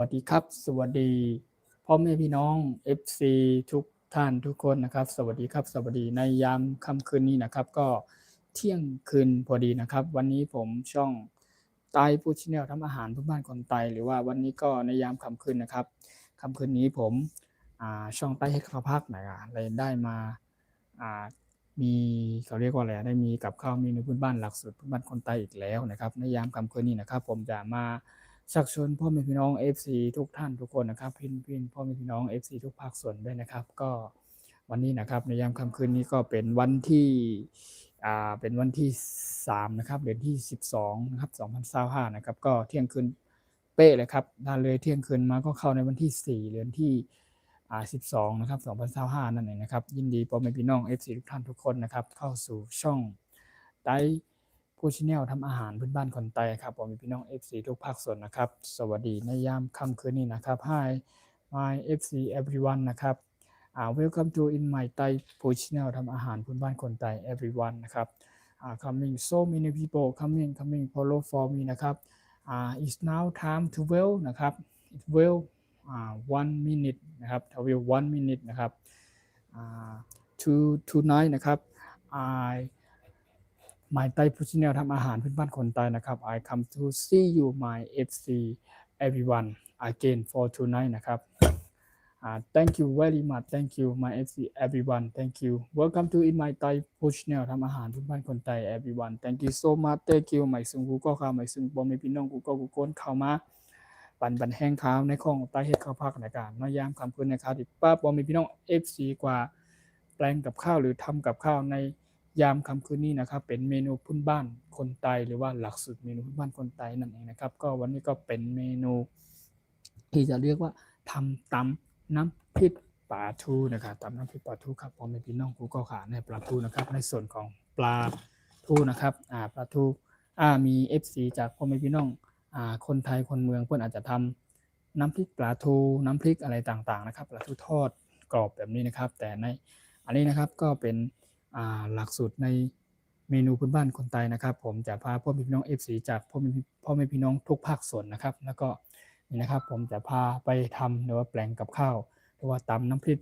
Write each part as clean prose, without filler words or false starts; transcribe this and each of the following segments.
วัสดีครับสวัสดีพ่อแม่พี่น้อง FC ทุกท่านทุกคนนะครับสวัสดีครับสวัสดีในยามค่ำคืนนี้นะครับก็เที่ยงคืนพอดีนะครับวันนี้ผมช่องไต้ฟู้ดชาแนลทำอาหารเพื่อบ้านคนไทยหรือว่าวันนี้ก็ในยามค่ำคืนนะครับค่ำคืนนี้ผมช่องใต้ให้ข้าวพักนะครับเลยได้มาอ่ามีเขาเรียกว่าอะไรได้มีกับข้าวเมนูพื้นบ้านหลักสูตรพื้นบ้านคนไทยอีกแล้วนะครับในยามค่ำคืนนี้นะครับผมจะมา ชักชวนพ่อแม่พี่น้อง FC ทุกท่านทุกคนนะครับพี่พ่อแม่พี่น้อง FC ทุกภาคส่วนด้วยนะครับก็วันนี้นะครับในยามค่ำคืนนี้ก็เป็นวันที่เป็นวันที่3นะครับเดือนที่12นะครับ2025นะครับก็เที่ยงคืนเป๊ะเลยครับถ้าเลยเที่ยงคืนมาก็เข้าในวันที่4เดือนที่12นะครับ2025นั่นเองนะครับยินดีพ่อแม่พี่น้อง FC ทุกท่านทุกคนนะครับเข้าสู่ช่องไต้ ผู้ชแนลทำอาหารพื้นบ้านคนไทยครับผมมีพี่น้อง FC ทุกภาคส่วนนะครับสวัสดีในยามค่ำคืนนี้นะครับ Hi my FC everyone นะครับwelcome to in my Thai food channel ทำอาหารพื้นบ้านคนไทย everyone นะครับcoming so many people coming follow for me นะครับit's now time to well นะครับ it will 1 minute นะครับ will 1 minute นะครับto tonight นะครับ I My Thai Food Channel ทำอาหารพื้นบ้านคนไทยนะครับ I come to see you my FC everyone again for tonight นะครับ thank you very much thank you my FC everyone thank you welcome to in my Thai Food Channel ทำอาหารพื้นบ้านคนไทย everyone thank you so much thank you หมายซึ่งกูก็เข้าหมายซึ่งบอมไม่พี่น้องกูก็กูโกนเข้ามาบันแห้งข้าวในของใต้เฮ็ดข้าวพักในการมายามคำคืนนะครับที่ป้าบอมมีพี่น้อง FC กว่าแปลงกับข้าวหรือทำกับข้าวในยามค่ำคืนนี้นะครับเป็นเมนูพื้นบ้านคนไทยหรือว่าหลักสูตรเมนูพื้นบ้านคนไทยนั่นเองนะครับก็วันนี้ก็เป็นเมนูที่จะเรียกว่าทำตำน้ำพริกปลาทูนะครับตำน้ำพริกปลาทูครับพ่อแม่พี่น้องกูก็ขาในปลาทูนะครับในส่วนของปลาทูนะครับปลาทูมี FC จากพ่อแม่พี่น้องคนไทยคนเมืองเพื่อนอาจจะทำน้ำพริกปลาทูน้ำพริกอะไรต่างๆนะครับปลาทูทอดกรอบแบบนี้นะครับแต่ในอันนี้นะครับก็เป็นหลักสูตรในเมนูพื้นบ้านคนไทยนะครับผมจะพาพ่อแม่พี่น้อง FC จากพ่อแม่พี่น้องทุกภาคส่วนนะครับแล้วก็นี่นะครับผมจะพาไปทำหรือว่าแปลงกับข้าวหรือว่าตำน้ำพริก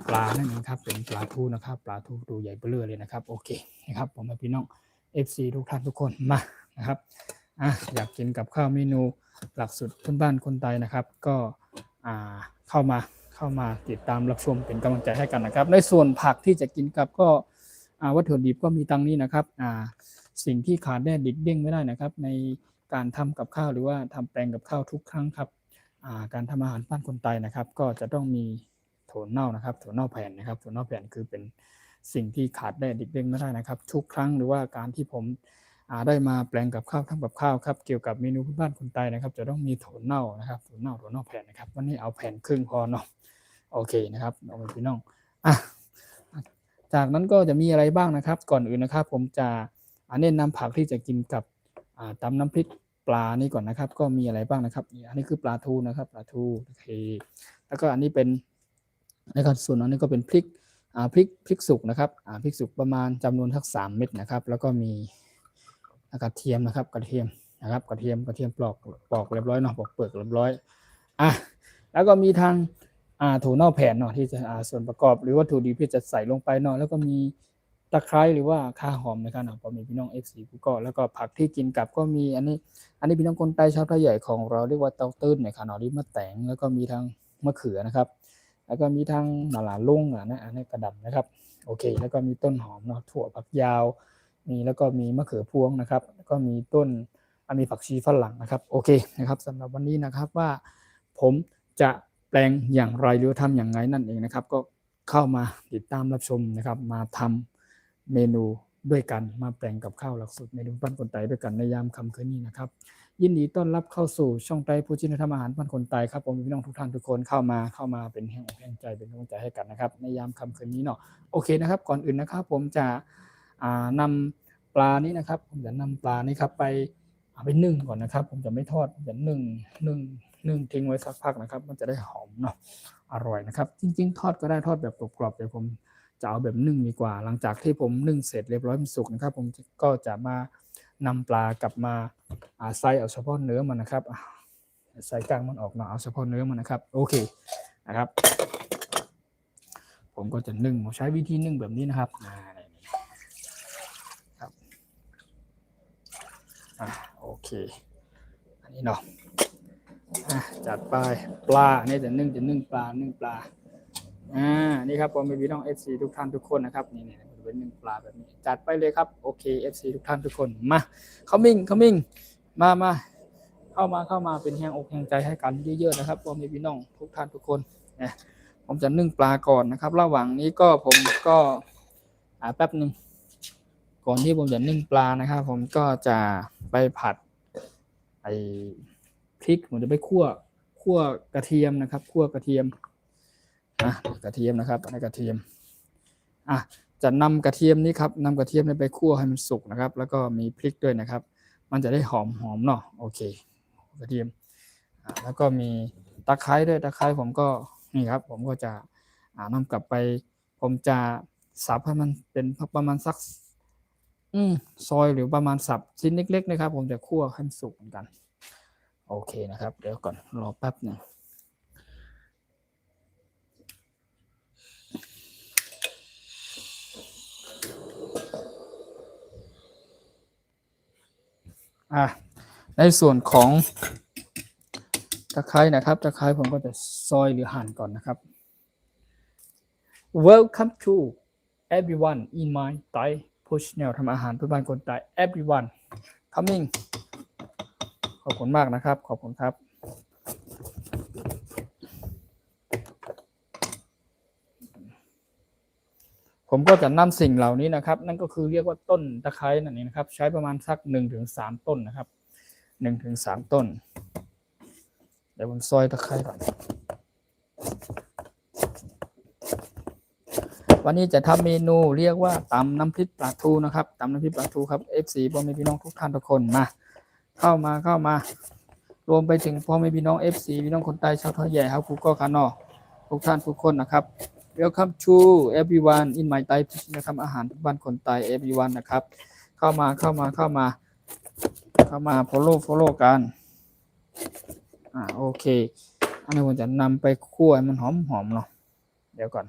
ปลานั่นเองครับเป็นปลาทูนะครับปลาทูดูใหญ่เบ้อเลยนะครับโอเคนะครับผมพี่น้อง FC ทุกท่านทุกคนมานะครับอยากกินกับข้าวเมนูหลักสูตรพื้นบ้านคนไทยนะครับก็เข้ามาติดตามรับชมเป็นกำลังใจให้กันนะครับในส่วนผักที่จะกินกับก็วัตถุดิบก็มีตังนี้นะครับสิ่งที่ขาดได้ดิกเด้งไม่ได้นะครับในการทำกับข้าวหรือว่าทำแปลงกับข้าวทุกครั้งครับการทำอาหารบ้านคนไทยนะครับก็จะต้องมีถั่วเน่านะครับถั่วเน่าแผ่นนะครับถั่วเน่าแผ่นคือเป็นสิ่งที่ขาดได้ดิกเด้งไม่ได้นะครับทุกครั้งหรือว่าการที่ผมได้มาแปลงกับข้าวทำกับข้าวครับเกี่ยวกับเมนูพื้นบ้านคนไทยนะครับจะต้องมีถั่วเน่านะครับถั่วเน่าแผ่นนะครับวันนี้เอาแผ่นครึ่งพอเนาะโอเคนะครับเอาไปพี่น้องจากนั้นก็จะมีอะไรบ้างนะครับก่อนอื่นนะครับผมจะแนะนำผักที่จะกินกับตำน้ำพริกปลานี่ก่อนนะครับก็มีอะไรบ้างนะครับอันนี้คือปลาทูนะครับปลาทูโอเคแล้วก็อันนี้เป็นนะครับส่วนอันนี้ก็เป็นพริกสุกนะครับพริกสุกประมาณจำนวนสัก3 เม็ดนะครับแล้วก็มีกระเทียมนะครับกระเทียมปลอกเรียบร้อยเนาะปอกเปลือกเรียบร้อยแล้วก็มีทางถั่วเน่าแผ่นเนาะที่จะส่วนประกอบหรือวัตถุดิบที่จะใส่ลงไปเนาะแล้วก็มีตะไคร้หรือว่าข่าหอมนะครับพอมีพี่น้อง FC ก็แล้วก็ผักที่กินกับก็มีอันนี้พี่น้องคนใต้ชาวไทยใหญ่ของเราเรียกว่าเต้าตื้นนะครับเนาะที่มะแตงแล้วก็มีทางมะเขือนะครับแล้วก็มีทางหน่าลุงอันนี้กระดำนะครับโอเคแล้วก็มีต้นหอมเนาะถั่วผักยาวมีแล้วก็มีมะเขือพวงนะครับแล้วก็มีต้นมีผักชีฝรั่งนะครับโอเคนะครับสำหรับวันนี้นะครับว่าผมจะแปลงอย่างไรหรือทำอย่างไรนั่นเองนะครับก็เข้ามาติดตามรับชมนะครับมาทำเมนูด้วยกันมาแปลงกับข้าวหลักสูตรเมนูบ้านคนไทยด้วยกันในยามค่ำคืนนี้นะครับยินดีต้อนรับเข้าสู่ช่องไต้ผู้ชินทำอาหารบ้านคนไทยครับผมพี่น้องทุกท่านทุกคนเข้ามาเป็นแห่งใจเป็นกำลังใจให้กันนะครับในยามค่ำคืนนี้เนาะโอเคนะครับก่อนอื่นนะครับผมจะนำปลานี้นะครับผมจะนำปลานี้ครับไปนึ่งก่อนนะครับผมจะไม่ทอดผมจะนึ่งทิ้งไว้สักพักนะครับมันจะได้หอมเนาะอร่อยนะครับจริงๆทอดก็ได้ทอดแบบกรอบๆแต่ผมจะเอาแบบนึ่งดีกว่าหลังจากที่ผมนึ่งเสร็จเรียบร้อยมันสุกนะครับผมก็จะมานำปลากลับมาใส่เอาเฉพาะเนื้อมันนะครับ ใส่กลางมันออกมาเอาเฉพาะเนื้อมันนะครับโอเคนะครับผมก็จะนึ่งใช้วิธีนึ่งแบบนี้นะครับครับโอเคอันนี้เนาะจัดไปปลาเนี่ยจะนึ่งปลานี่ครับผมพี่น้อง FC ทุกท่านทุกคนนะครับนี่เป็นนึ่งปลาแบบนี้จัดไปเลยครับโอเค FC ทุกท่านทุกคนมาเขามิ่งมาเข้ามาเป็นแห่งอกแห่งใจให้กันเยอะๆนะครับผมพี่น้องทุกท่านทุกคนนะผมจะนึ่งปลาก่อนนะครับระหว่างนี้ก็ผมก็แป๊บนึงก่อนที่ผมจะนึ่งปลานะครับผมก็จะไปผัดไอ้พริกผมจะไปคั่วกระเทียมนะครับคั่วกระเทียมกระเทียมนะครับอันนี้กระเทียมจะนำกระเทียมนี้ครับนำกระเทียมไปคั่วให้มันสุกนะครับแล้วก็มีพริกด้วยนะครับมันจะได้หอมเนาะโอเคกระเทียมแล้วก็มีตะไคร้ด้วยตะไคร้ผมก็นี่ครับผมก็จะนำกลับไปผมจะสับให้มันเป็นประมาณสักซอยหรือประมาณสับชิ้นเล็กๆนะครับผมจะคั่วให้มันสุกเหมือนกันโอเคนะครับเดี๋ยวก่อนรอแป๊บหนึ่งในส่วนของตะไคร้นะครับตะไคร้ผมก็จะซอยหรือหั่นก่อนนะครับ Welcome to everyone in my Thai push แนวทำอาหารเพื่อบ้านคนไทย everyone coming ขอบคุณมากนะครับขอบคุณครับผมก็จะนำสิ่งเหล่านี้นะครับนั่นก็คือเรียกว่าต้นตะไคร้นั่นเองนะครับใช้ประมาณสัก 1-3 ต้นนะครับ 1-3 ต้นเดี๋ยวผมซอยตะไคร้ก่อนวันนี้จะทำเมนูเรียกว่าตำน้ำพริกปลาทูนะครับตำน้ำพริกปลาทูครับ FC พ่อแม่พี่น้องทุกท่านทุกคนมาเข้ามารวมไปถึงพ่อแม่พี่น้อง FC พี่น้องคนใต้ชาวไทยใหญ่ครับคุกก็คานอทุกท่านทุกคนนะครับ Welcome to everyone in my Thai นะครับอาหารทุกบ้านคนไทย everyone นะครับเข้ามาfollow กันโอเคอันนี้ผมจะนำไปคั่วให้มันหอมเนาะเดี๋ยวก่อน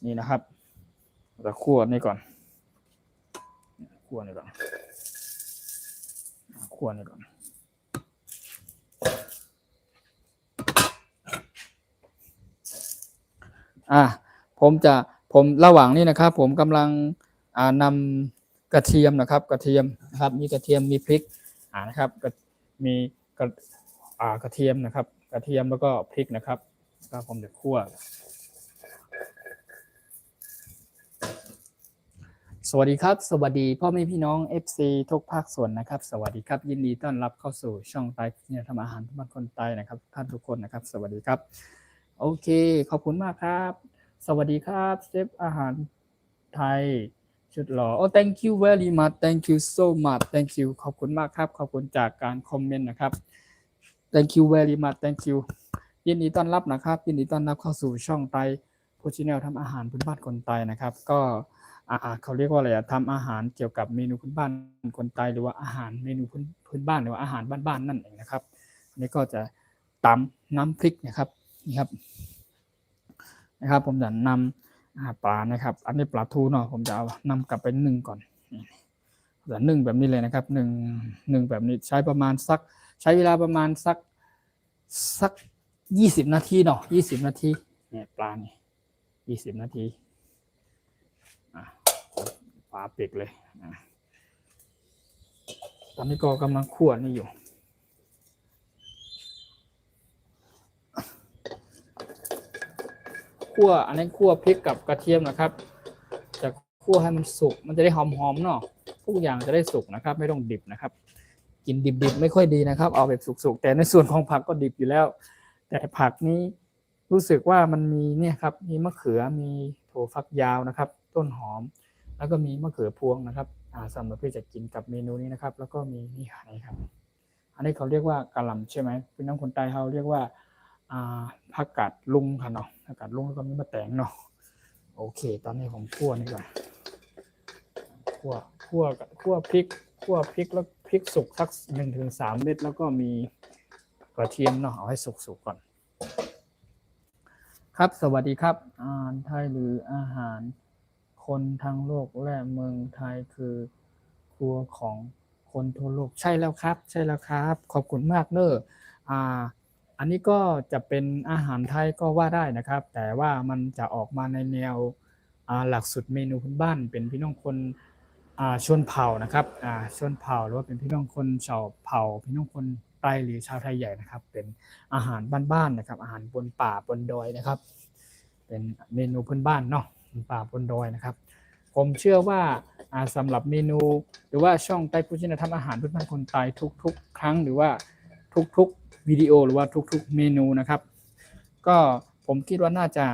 นี่นะครับเราคั่วนี่ก่อนผมระหว่างนี้นะครับผมกำลังนำกระเทียมนะครับมีกระเทียมมีพริกนะครับมีกระเทียมนะครับกระเทียมแล้วก็พริกนะครับก็ผมจะคั่วสวัสดีครับสวัสดีพ่อแม่พี่น้อง FC ทุกภาคส่วนนะครับสวัสดีครับยินดีต้อนรับเข้าสู่ช่องไทยเนี่ยทำอาหารทุกบ้านคนไทยนะครับท่านทุกคนนะครับสวัสดีครับโอเคขอบคุณมากครับสวัสดีครับเชฟอาหารไทยชุดหล่อthank you very much thank you so much thank you ขอบคุณมากครับขอบคุณจากการคอมเมนต์นะครับ thank you very much thank you ยินดีต้อนรับนะครับยินดีต้อนรับเข้าสู่ช่องไทยโภชแนลทำอาหารพื้นบ้านคนไทยนะครับก็เขาเรียกว่าอะไรทำอาหารเกี่ยวกับเมนูพื้นบ้านคนไทยหรือว่าอาหารเมนูพื้นบ้านหรือว่าอาหารบ้านๆนั่นเองนะครับอันนี้ก็จะตำน้ำพริกนะครับนี่ครับผมจะนำปลานะครับอันนี้ปลาทูเนาะผมจะเอานำกลับไปนึ่งก่อนจะนึ่งแบบนี้เลยนะครับนึ่งแบบนี้ใช้เวลาประมาณสัก20 นาทีเนาะ20 นาทีเนี่ยปลานี่20 นาทีฝาปิดเลยตอนนี้ก็กำลังคั่วนี่อยู่อันนี้คั่วพริกกับกระเทียมนะครับจะคั่วให้มันสุกมันจะได้หอมๆเนาะทุกอย่างจะได้สุกนะครับไม่ต้องดิบนะครับกินดิบไม่ค่อยดีนะครับเอาแบบสุกๆแต่ในส่วนของผักก็ดิบอยู่แล้วแต่ผักนี้รู้สึกว่ามันมีเนี่ยครับมีมะเขือมีถั่วฝักยาวนะครับต้นหอมแล้วก็มีมะเขือพวงนะครับสำหรับที่จะกินกับเมนูนี้นะครับแล้วก็มีนี่ครับอันนี้เขาเรียกว่ากะหล่ำใช่ไหมพี่น้องคนใต้เขาเรียกว่าผักกาดลุงค่ะเนาะผักกาดลุงแล้วก็มีมะแตงเนาะโอเคตอนนี้ผมคั่วนี่ก่อนคั่วพริกแล้ว พริกสุกสัก1-3 เม็ดแล้วก็มีกระเทียมเนาะเอาให้สุกๆก่อนครับสวัสดีครับอาหารไทยหรืออาหารคนทั้งโลกและเมืองไทยคือครัวของคนทั่วโลกใช่แล้วครับใช่แล้วครับขอบคุณมากเนอะอันนี้ก็จะเป็นอาหารไทยก็ว่าได้นะครับแต่ว่ามันจะออกมาในแนวหลักสูตรเมนูพื้นบ้านเป็นพี่น้องคนชนเผ่านะครับชนเผ่าหรือว่าเป็นพี่น้องคนชาวเผ่าพี่น้องคนไตหรือชาวไทยใหญ่นะครับเป็นอาหารบ้านๆนะครับอาหารบนป่าบนดอยนะครับเป็นเมนูพื้นบ้านเนาะบนป่าบนดอยนะครับผมเชื่อว่าสำหรับเมนูหรือว่าช่องไต้พุชินธรรมอาหารพื้นบ้านคนไตทุกๆครั้งหรือว่าทุกๆวิดีโอหรือว่าทุกๆเมนูนะครับก็ผมคิดว่าน่าจะ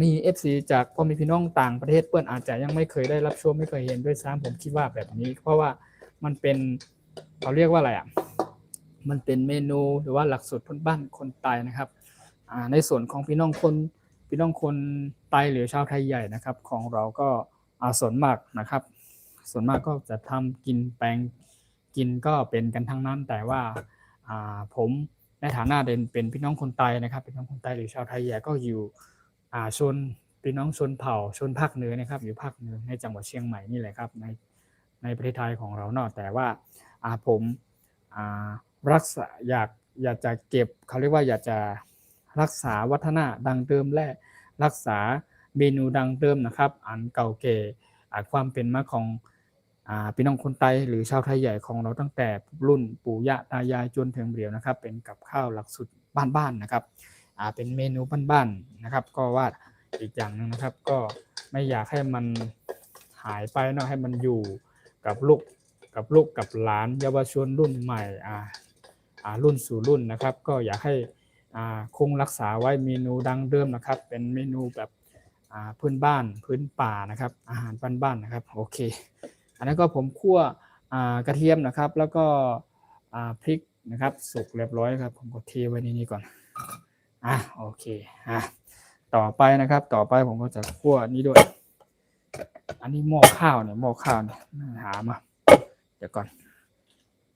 มี FC จากพ่อแม่พี่น้องต่างประเทศเพื่อนอาจจะยังไม่เคยได้รับชมไม่เคยเห็นด้วยซ้ำผมคิดว่าแบบนี้เพราะว่ามันเป็นเขาเรียกว่าอะไรมันเป็นเมนูหรือว่าหลักสูตรพื้นบ้านคนไตนะครับในส่วนของพี่น้องคนไตหรือชาวไทยใหญ่นะครับของเราก็ส่วนมากนะครับส่วนมากก็จะทำกินแปลงกินก็เป็นกันทั้งนั้นแต่ว่าผมในฐานะเป็นพี่น้องคนไตนะครับพี่น้องคนไตหรือชาวไทยใหญ่ก็อยู่ชนพี่น้องชนเผ่าชนภาคเหนือนะครับอยู่ภาคเหนือในจังหวัดเชียงใหม่นี่แหละครับในประเทศไทยของเราเนาะแต่ว่าผมรักษาอยากจะเก็บเขาเรียกว่าอยากจะรักษาวัฒนธรรมดังเดิมและรักษาเมนูดังเดิมนะครับอันเก่าแก่ความเป็นมาของพี่น้องคนไทยหรือชาวไทยใหญ่ของเราตั้งแต่รุ่นปู่ย่าตายายจนถึงเดี๋ยวนะครับเป็นกับข้าวหลักสูตรบ้านๆนะครับเป็นเมนูบ้านๆนะครับก็ว่าอีกอย่างนึงนะครับก็ไม่อยากให้มันหายไปเนาะให้มันอยู่กับลูกกับหลานเยาวชนรุ่นใหม่รุ่นสู่รุ่นนะครับก็อยากให้คงรักษาไว้เมนูดังเดิมนะครับเป็นเมนูแบบพื้นบ้านพื้นป่านะครับอาหารบ้านๆนะครับโอเคอันนั้นก็ผมคั่วกระเทียมนะครับแล้วก็พริกนะครับสุกเรียบร้อยครับผมก็เทไว้ในนี้ก่อนโอเคต่อไปนะครับต่อไปผมก็จะคั่วนี้ด้วยอันนี้หม้อข้าวเนี่ยหามาเดี๋ยวก่อน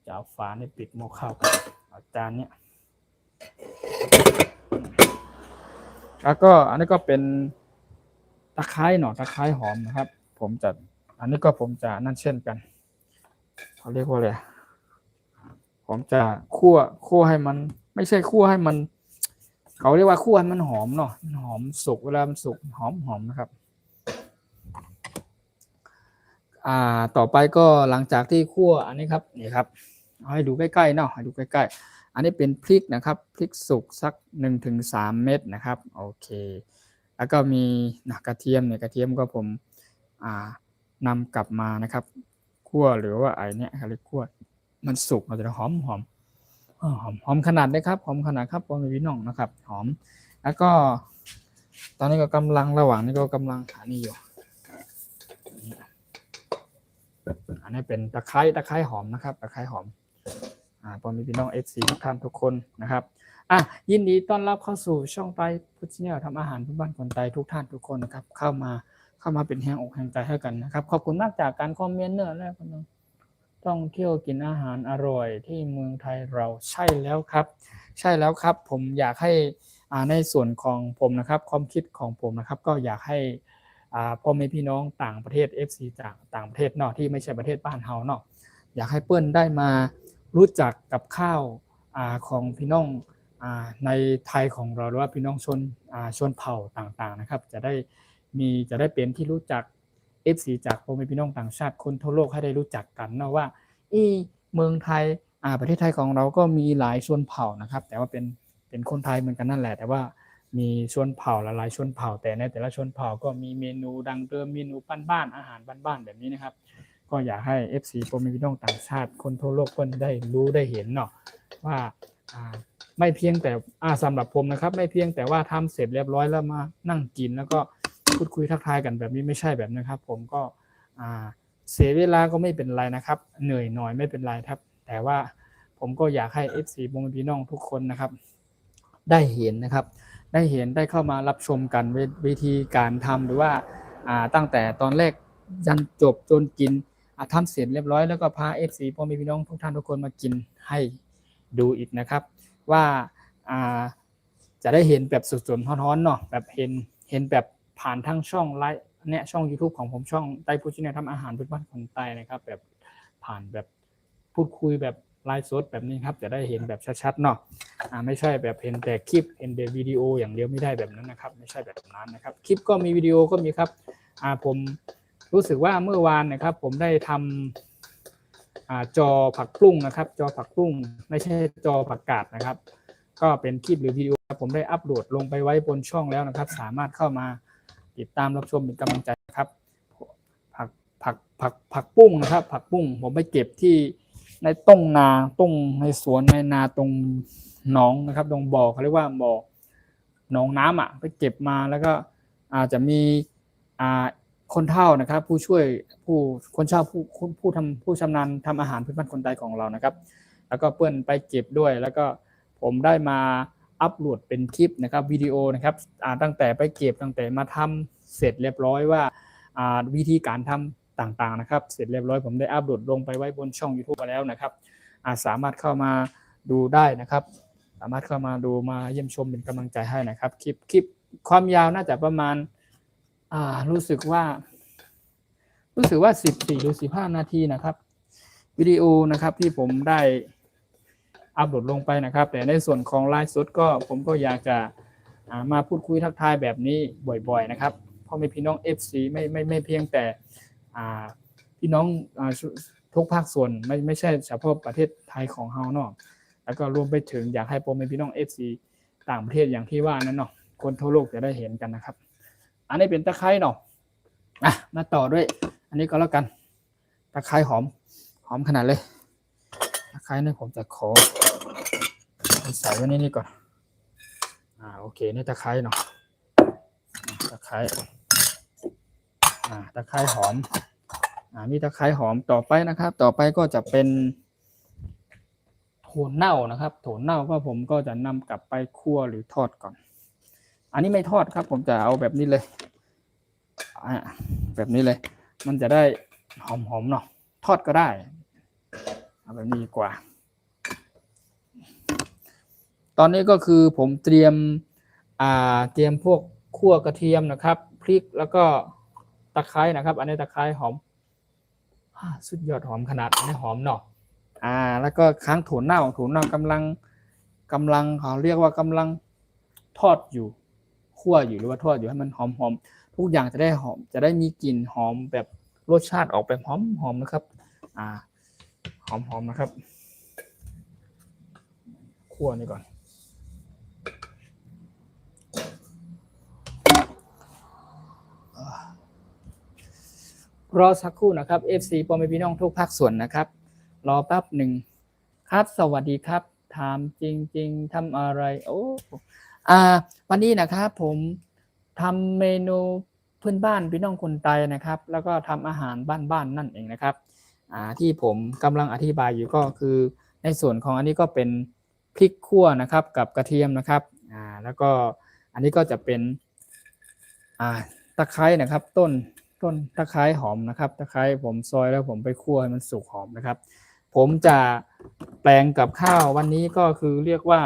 จะเอาฝาเนี่ยปิดหม้อข้าวกันเอาจานเนี้ยแล้วก็อันนี้ก็เป็นตะไคร้ตะไคร้หอมนะครับอันนี้ก็ผมจะนั่นเช่นกันเขาเรียกว่าอะไรผมจะคั่วให้มันไม่ใช่คั่วให้มันเขาเรียกว่าคั่วให้มันหอมเนาะหอมสุกเวลามันสุกหอมนะครับต่อไปก็หลังจากที่คั่วอันนี้ครับนี่ครับเอาให้ดูใกล้ๆเนาะให้ดูใกล้ๆอันนี้เป็นพริกนะครับพริกสุกสัก 1-3 เม็ดนะครับโอเคแล้วก็มีกระเทียมเนี่ยกระเทียมก็ผมนำกลับมานะครับคั่วหรือว่าไอ้นี่เขาเรียกคั่วมันสุกมันจะหอมขนาดเลยครับหอมขนาดครับพ่อแม่พี่น้องนะครับหอมแล้วก็ตอนนี้ก็กำลังระหว่างนี้ก็กำลังนี่อยู่อันนี้เป็นตะไคร้หอมนะครับตะไคร้หอมพ่อแม่พี่น้อง FC ทุกท่านทุกคนนะครับยินดีต้อนรับเข้าสู่ช่องไต้พุทธเนี่ยทำอาหารพื้นบ้านคนไทยทุกท่านทุกคนนะครับเข้ามาเป็นแห่งอกแห่งใจให้กันนะครับขอบคุณมากจากการคอมเมนต์เนี่ยแล้วกันต้องเที่ยวกินอาหารอร่อยที่เมืองไทยเราใช่แล้วครับผมอยากให้ในส่วนของผมนะครับความคิดของผมนะครับก็อยากให้พ่อแม่พี่น้องต่างประเทศ FC จากต่างประเทศเนาะที่ไม่ใช่ประเทศบ้านเฮาเนาะอยากให้เปิ้ลได้มารู้จักกับข้าวของพี่น้องในไทยของเราหรือว่าพี่น้องชนเผ่าต่างๆนะครับจะได้เป็นที่รู้จัก FC จากพ่อแม่พี่น้องต่างชาติคนทั่วโลกให้ได้รู้จักกันเนาะว่าเมืองไทยประเทศไทยของเราก็มีหลายชนเผ่านะครับแต่ว่าเป็นคนไทยเหมือนกันนั่นแหละแต่ว่ามีชนเผ่าหลายชนเผ่าแต่ในแต่ละชนเผ่าก็มีเมนูดังเดิมเมนูบ้านๆอาหารบ้านๆแบบนี้นะครับก็อยากให้ FC พ่อแม่พี่น้องต่างชาติคนทั่วโลกคนได้รู้ได้เห็นเนาะว่าไม่เพียงแต่สำหรับผมนะครับไม่เพียงแต่ว่าทำเสร็จเรียบร้อยแล้วมานั่งกินแล้วก็พูดคุยทักทายกันแบบนี้ไม่ใช่แบบนะครับผมก็เสียเวลาก็ไม่เป็นไรนะครับเหนื่อยหน่อยไม่เป็นไรครับแต่ว่าผมก็อยากให้ FC พ่อแม่พี่น้องทุกคนนะครับได้เห็นนะครับได้เข้ามารับชมกันวิธีการทำหรือว่าตั้งแต่ตอนแรกยันจบจนกิน ทำเสร็จเรียบร้อยแล้วก็พา FC พ่อแม่พี่น้องทุกท่านทุกคนมากินให้ดูอีกนะครับว่าจะได้เห็นแบบสดๆร้อนๆเนาะแบบเห็นแบบผ่านทั้งช่องไลฟ์เนี่ยช่อง YouTube ของผมช่องไต้พูชิเนทำอาหารพื้นบ้านคนใต้นะครับแบบผ่านแบบพูดคุยแบบไลฟ์สดแบบนี้ครับจะได้เห็นแบบชัดๆเนาะไม่ใช่แบบเห็นแต่คลิปเห็นแต่วิดีโออย่างเดียวไม่ได้แบบนั้นนะครับไม่ใช่แบบนั้นนะครับคลิปก็มีวิดีโอก็มีครับผมรู้สึกว่าเมื่อวานนะครับผมได้ทำจอผักบุ้งนะครับจอผักบุ้งไม่ใช่จอผักกาดนะครับก็เป็นคลิปหรือวิดีโอผมได้อัปโหลดลงไปไว้บนช่องแล้วนะครับสามารถเข้ามาติดตามรับชมเป็นกำลังใจครับผักบุ้งนะครับผักบุ้งผมไปเก็บที่ในต้งนาต้งในสวนในนาตรงหนองนะครับตรงบ่อเขาเรียกว่าบ่อหนองน้ำไปเก็บมาแล้วก็อาจจะมีคนเฒ่านะครับผู้ช่วยคนเฒ่าผู้ชำนาญทำอาหารพื้นบ้านคนใต้ของเรานะครับแล้วก็เปิ้ลไปเก็บด้วยแล้วก็ผมได้มาอัปโหลดเป็นคลิปนะครับวิดีโอนะครับตั้งแต่ไปเก็บตั้งแต่มาทำเสร็จเรียบร้อยว่าวิธีการทำต่างๆนะครับเสร็จเรียบร้อยผมได้อัปโหลดลงไปไว้บนช่อง YouTube มาแล้วนะครับสามารถเข้ามาดูได้นะครับสามารถเข้ามาดูมาเยี่ยมชมเป็นกำลังใจให้นะครับคลิปความยาวน่าจะประมาณรู้สึกว่า14หรือ15นาทีนะครับวิดีโอนะครับที่ผมได้อัปโหลดลงไปนะครับแต่ในส่วนของไลฟ์สดก็ผมก็อยากจะมาพูดคุยทักทายแบบนี้บ่อยๆนะครับเพราะมีพี่น้อง FC ไม่เพียงแต่พี่น้องทุกภาคส่วนไม่ใช่เฉพาะประเทศไทยของเฮาเนาะแล้วก็รวมไปถึงอยากให้ผมเป็นพี่น้อง FC ต่างประเทศอย่างที่ว่านั้นเนาะคนทั่วโลกจะได้เห็นกันนะครับอันนี้เป็นตะไคร้เนาะมาต่อด้วยอันนี้ก็แล้วกันตะไคร้หอมขนาดเลยตะไคร้เนี่ยผมจะขอใส่ไว้นี่ก่อนโอเคนี่ตะไคร้เนาะตะไคร้ตะไคร้หอมมีตะไคร้หอมต่อไปนะครับต่อไปก็จะเป็นถั่วเน่านะครับถั่วเน่าก็ผมก็จะนำกลับไปคั่วหรือทอดก่อนอันนี้ไม่ทอดครับผมจะเอาแบบนี้เลยแบบนี้เลยมันจะได้หอมๆเนาะทอดก็ได้เอาแบบนี้ดีกว่าตอนนี้ก็คือผมเตรียมพวกคั่วกระเทียมนะครับพริกแล้วก็ตะไคร้นะครับอันนี้ตะไคร้หอมสุดยอดหอมขนาดอันนี้หอมเนาะแล้วก็ค้างถั่วเน่ากำลังเขาเรียกว่ากำลังทอดอยู่คั่วอยู่หรือว่าทอดอยู่ให้มันหอมทุกอย่างจะได้หอมจะได้มีกลิ่นหอมแบบรสชาติออกแบบหอมนะครับหอมนะครับคั่วนี่ก่อนรอสักครู่นะครับ FC พ่อแม่พี่น้องทุกภาคส่วนนะครับรอแป๊บหนึ่งครับสวัสดีครับถามจริงๆทำอะไรวันนี้นะครับผมทำเมนูพื้นบ้านพี่น้องคนไทยนะครับแล้วก็ทำอาหารบ้านๆนั่นเองนะครับที่ผมกำลังอธิบายอยู่ก็คือในส่วนของอันนี้ก็เป็นพริกขั่วนะครับกับกระเทียมนะครับแล้วก็อันนี้ก็จะเป็นตะไคร้นะครับต้นตะไคร้หอมนะครับตะไคร้ผมซอยแล้วผมไปคั่วให้มันสุกหอมนะครับผมจะแปลงกับข้าววันนี้ก็คือเรียกว่า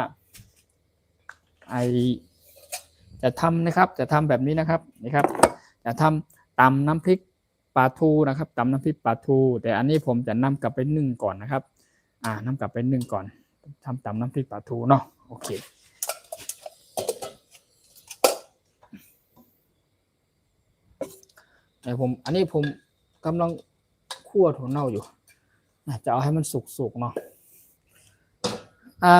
จะทำนะครับจะทำแบบนี้นะครับจะทำตำน้ำพริกปลาทูนะครับตำน้ำพริกปลาทูแต่อันนี้ผมจะนำกลับไปนึ่งก่อนนะครับนำกลับไปนึ่งก่อนทำตำน้ำพริกปลาทูเนาะโอเคอันนี้ผมกำลังคั่วถั่วเน่าอยู่จะเอาให้มันสุกๆเนาะ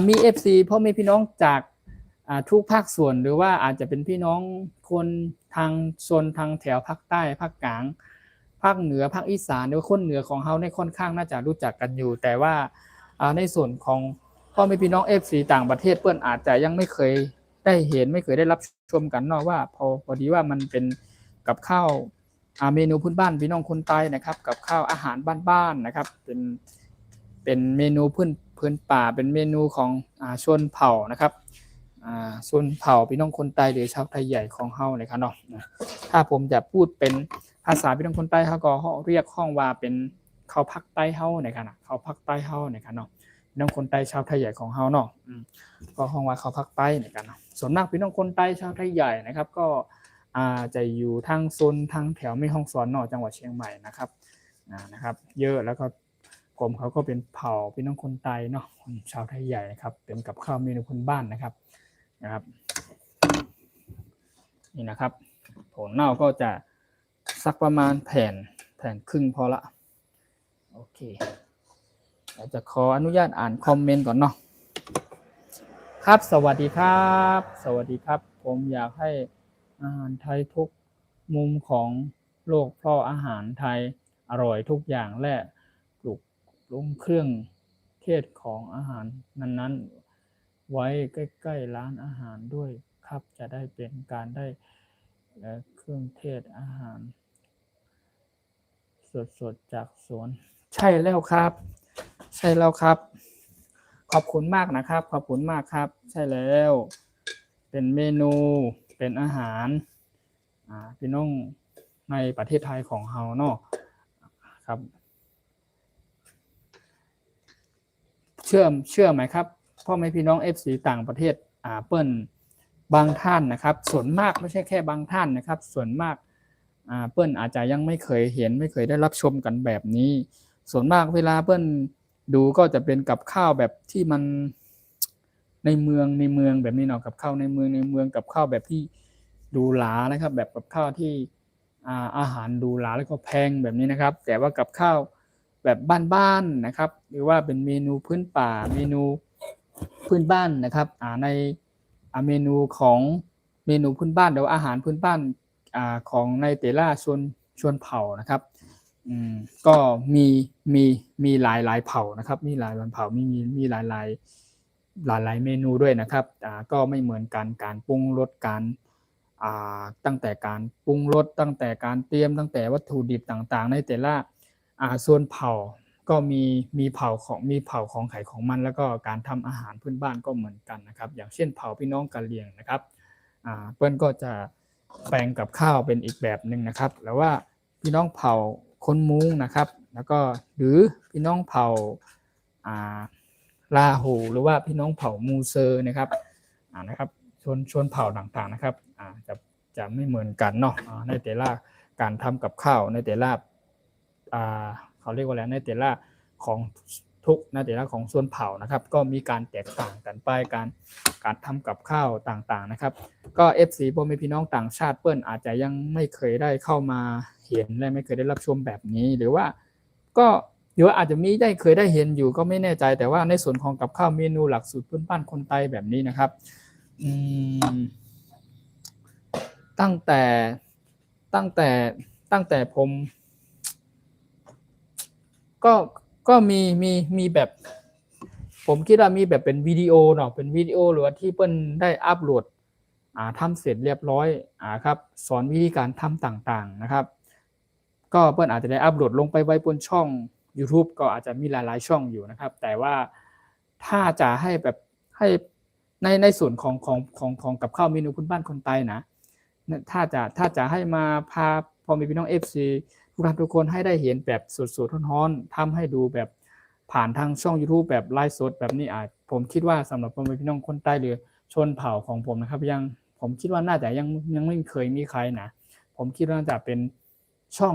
มี FC พ่อแม่พี่น้องจากทุกภาคส่วนหรือว่าอาจจะเป็นพี่น้องคนทางโซนทางแถวภาคใต้ภาคกลางภาคเหนือภาคอีสานหรือคนเหนือของเขาในค่อนข้างน่าจะรู้จักกันอยู่แต่ว่าในส่วนของพ่อแม่พี่น้อง FC ต่างประเทศเพื่อนอาจจะยังไม่เคยได้เห็นไม่เคยได้รับชมกันเนาะว่าพอดีว่ามันเป็นกับข้าวเมนูพื้นบ้านพี่น้องคนใต้นะครับกับข้าวอาหารบ้านๆนะครับเป็นเมนูพื้นป่าเป็นเมนูของชนเผ่านะครับชนเผ่าพี่น้องคนใต้หรือชาวไทยใหญ่ของเฮาเลยครับเนาะถ้าผมจะพูดเป็นภาษาพี่น้องคนใต้เขาก็เรียกห้องว่าเป็น เข้าภาคใต้เฮาในกันนะเข้าภาคใต้เฮาในกันเนาะพี่น้องคนใต้ชาวไทยใหญ่ของเฮาเนาะก็ห้องว่าเข้าภาคใต้ในกันเนาะส่วนมากพี่น้องคนใต้ชาวไทยใหญ่นะครับก็จะอยู่ทางโซนทางแถวแม่ฮ่องสอนเนาะจังหวัดเชียงใหม่นะครับนะครับเยอะแล้วก็ผมเขาก็เป็นเผ่าพี่น้องคนใต้เนาะชาวไทยใหญ่นะครับเป็นกับข้าวเมนูพื้นบ้านนะครับนี่นะครับผลเน่าก็จะสักประมาณแผ่นครึ่งพอละโอเคเราจะขออนุญาตอ่านคอมเมนต์ก่อนเนาะครับสวัสดีครับสวัสดีครับผมอยากให้อาหารไทยทุกมุมของโลกเพราะอาหารไทยอร่อยทุกอย่างและปลุกลงเครื่องเทศของอาหารนั้นๆไว้ใกล้ๆร้านอาหารด้วยครับจะได้เป็นการได้เครื่องเทศอาหารสดๆจากสวนใช่แล้วครับใช่แล้วครับขอบคุณมากนะครับขอบคุณมากครับใช่แล้วเป็นเมนูเป็นอาหารพี่น้องในประเทศไทยของเฮาเนาะครับเชื่อไหมครับพ่อแม่พี่น้อง FC ต่างประเทศเปิ้ลบางท่านนะครับส่วนมากไม่ใช่แค่บางท่านนะครับส่วนมากเปิ้ลอาจจะยังไม่เคยเห็นไม่เคยได้รับชมกันแบบนี้ส่วนมากเวลาเปิ้ลดูก็จะเป็นกับข้าวแบบที่มันในเมืองแบบนี้เนาะกับข้าวในเมืองกับข้าวแบบที่ดูหรานะครับแบบกับข้าวที่อาหารดูหราแล้วก็แพงแบบนี้นะครับแต่ว่ากับข้าวแบบบ้านๆนะครับหรือว่าเป็นเมนูพื้นป่าเมนูพื้นบ้านนะครับในเมนูของเมนูพื้นบ้านหรืออาหารพื้นบ้านของในแต่ละชนเผ่านะครับก็มีหลายเผ่านะครับมีหลายเผ่ามีหลายเมนูด้วยนะครับก็ไม่เหมือนกันการปรุงรสการตั้งแต่การปรุงรสตั้งแต่การเตรียมตั้งแต่วัตถุดิบต่างๆในแต่ละส่วนเผ่าก็มีเผ่าของไข่ของมันแล้วก็การทำอาหารพื้นบ้านก็เหมือนกันนะครับอย่างเช่นเผ่าพี่น้องกะเหรี่ยงนะครับเปิ้ลก็จะแปลงกับข้าวเป็นอีกแบบหนึ่งนะครับแล้วว่าพี่น้องเผ่าคนมุ้งนะครับแล้วก็หรือพี่น้องเผ่าลาหูหรือว่าพี่น้องเผ่ามูเซอร์นะครับชนเผ่าต่างๆนะครับจะไม่เหมือนกันเนาะในแต่ละการทำกับข้าวในแต่ละเขาเรียกว่าอะไรในแต่ละของในแต่ละของส่วนเผ่านะครับก็มีการแตกต่างกันไปการทำกับข้าวต่างๆนะครับก็ FC พ่อแม่พี่น้องต่างชาติเปิ้ลอาจจะยังไม่เคยได้เข้ามาเห็นและไม่เคยได้รับชมแบบนี้หรือว่าก็หรือว่าอาจจะมีเคยได้เห็นอยู่ก็ไม่แน่ใจแต่ว่าในส่วนของกับข้าวเมนูหลักสูตรพื้นบ้านคนไทยแบบนี้นะครับตั้งแต่ผมก็มีแบบผมคิดว่ามีแบบเป็นวิดีโอเนาะเป็นวิดีโอหรือว่าที่เปิ้ลได้อัปโหลดทำเสร็จเรียบร้อยครับสอนวิธีการทำต่างๆนะครับก็เปิ้ลอาจจะได้อัปโหลดลงไปไว้บนช่อง YouTube ก็อาจจะมีหลายๆช่องอยู่นะครับแต่ว่าถ้าจะให้แบบให้ในส่วนของกับข้าวเมนูพื้นบ้านคนไทยนะถ้าจะให้มาพาพ่อแม่พี่น้อง FC ทุกคนให้ได้เห็นแบบสดๆร้อนๆทำให้ดูแบบผ่านทางช่อง YouTube แบบไลฟ์สดแบบนี้ผมคิดว่าสำหรับพ่อแม่พี่น้องคนใต้หรือชนเผ่าของผมนะครับผมคิดว่าน่าจะยังไม่เคยมีใครนะผมคิดว่าจะเป็นช่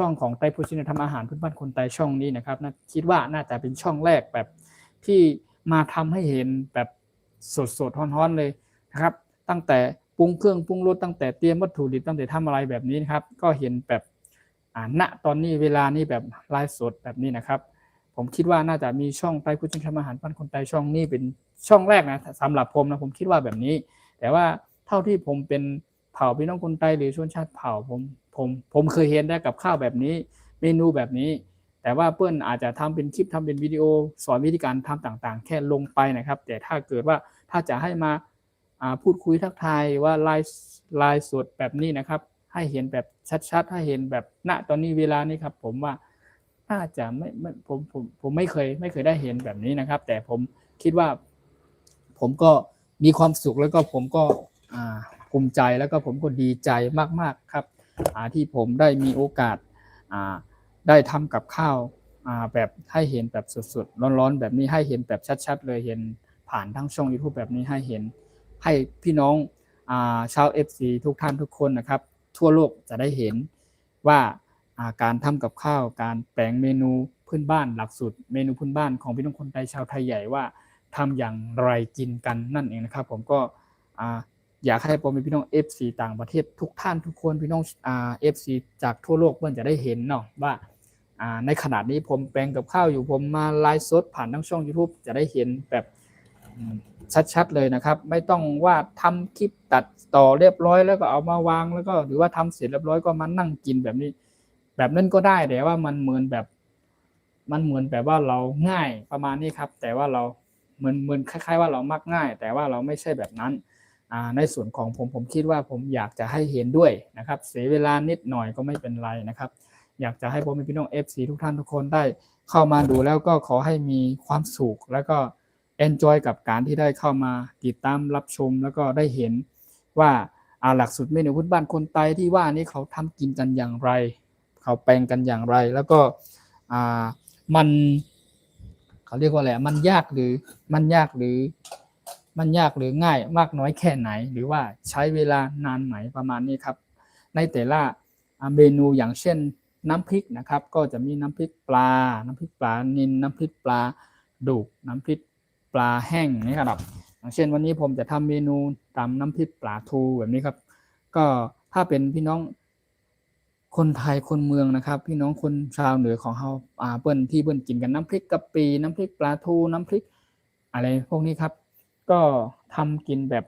องของไต้พุชินทำอาหารพื้นบ้านคนไต้ช่องนี้นะครับคิดว่าน่าจะเป็นช่องแรกแบบที่มาทำให้เห็นแบบสดๆร้อนๆเลยนะครับตั้งแต่ปรุงเครื่องปรุงรสตั้งแต่เตรียมวัตถุดิบตั้งแต่ทำอะไรแบบนี้นะครับก็เห็นแบบณตอนนี้เวลานี้แบบไลฟ์สดแบบนี้นะครับผมคิดว่าน่าจะมีช่องไต้พุชินทำอาหารบ้านคนไต้ช่องนี้เป็นช่องแรกนะสำหรับผมนะผมคิดว่าแบบนี้แต่ว่าเท่าที่ผมเป็นเผ่าพี่น้องคนไต้หรือชนชาติเผ่าผมเคยเห็นได้กับข้าวแบบนี้เมนูแบบนี้แต่ว่าเปิ้ลอาจจะทำเป็นคลิปทำเป็นวิดีโอสอนวิธีการทำต่างๆแค่ลงไปนะครับแต่ถ้าเกิดว่าถ้าจะให้มาพูดคุยทักทายว่าไลฟ์สดแบบนี้นะครับให้เห็นแบบชัดๆให้เห็นแบบณตอนนี้เวลานี้ครับผมว่าน่าจะผมไม่เคยได้เห็นแบบนี้นะครับแต่ผมคิดว่าผมก็มีความสุขแล้วก็ผมก็ภูมิใจแล้วก็ผมก็ดีใจมากๆครับที่ผมได้มีโอกาสได้ทำกับข้าว แบบให้เห็นแบบสดๆร้อนๆแบบนี้ให้เห็นแบบชัดๆเลยเห็นผ่านทั้งช่อง YouTube แบบนี้ให้เห็นให้พี่น้องชาว FC ทุกท่านทุกคนนะครับทั่วโลกจะได้เห็นว่าการทำกับข้าวการแปลงเมนูพื้นบ้านหลักสูตรเมนูพื้นบ้านของพี่น้องคนไทยชาวไทยใหญ่ว่าทำอย่างไรกินกันนั่นเองนะครับผมก็อยากให้ผมเป็นพี่น้อง FC ต่างประเทศทุกท่านทุกคนพี่น้องFC จากทั่วโลกเพื่อนจะได้เห็นเนาะว่าในขนาดนี้ผมแปลงกับข้าวอยู่ผมมาไลฟ์สดผ่านทั้งช่อง YouTube จะได้เห็นแบบชัดๆเลยนะครับไม่ต้องว่าทำคลิปตัดต่อเรียบร้อยแล้วก็เอามาวางแล้วก็หรือว่าทำเสร็จเรียบร้อยก็มานั่งกินแบบนี้แบบนั้นก็ได้แต่ว่ามันเหมือนแบบว่าเราง่ายประมาณนี้ครับแต่ว่าเราเหมือนคล้ายๆว่าเรามักง่ายแต่ว่าเราไม่ใช่แบบนั้นในส่วนของผมคิดว่าผมอยากจะให้เห็นด้วยนะครับเสียเวลานิดหน่อยก็ไม่เป็นไรนะครับอยากจะให้ผมเป็นพี่น้อง FC ทุกท่านทุกคนได้เข้ามาดูแล้วก็ขอให้มีความสุขแล้วก็enjoy กับการที่ได้เข้ามาติดตามรับชมแล้วก็ได้เห็นว่าหลักสูตรเมนูพื้นบ้านคนไทยที่ว่านี้เขาทำกินกันอย่างไรเขาแปลงกันอย่างไรแล้วก็มันเขาเรียกว่าอะไรมันยากหรือง่ายมากน้อยแค่ไหนหรือว่าใช้เวลานานไหนประมาณนี้ครับในแต่ละเมนูอย่างเช่นน้ำพริกนะครับก็จะมีน้ำพริกปลานิลน้ำพริกปลาดุกน้ำพริกปลาแห้งนี่ครับอย่างเช่นวันนี้ผมจะทำเมนูตำน้ำพริกปลาทูแบบนี้ครับก็ถ้าเป็นพี่น้องคนไทยคนเมืองนะครับพี่น้องคนชาวเหนือของเราเปิ้นที่เปิ้นกินกันน้ำพริกกะปิน้ำพริกปลาทูน้ำพริกอะไรพวกนี้ครับก็ทำกินแบบ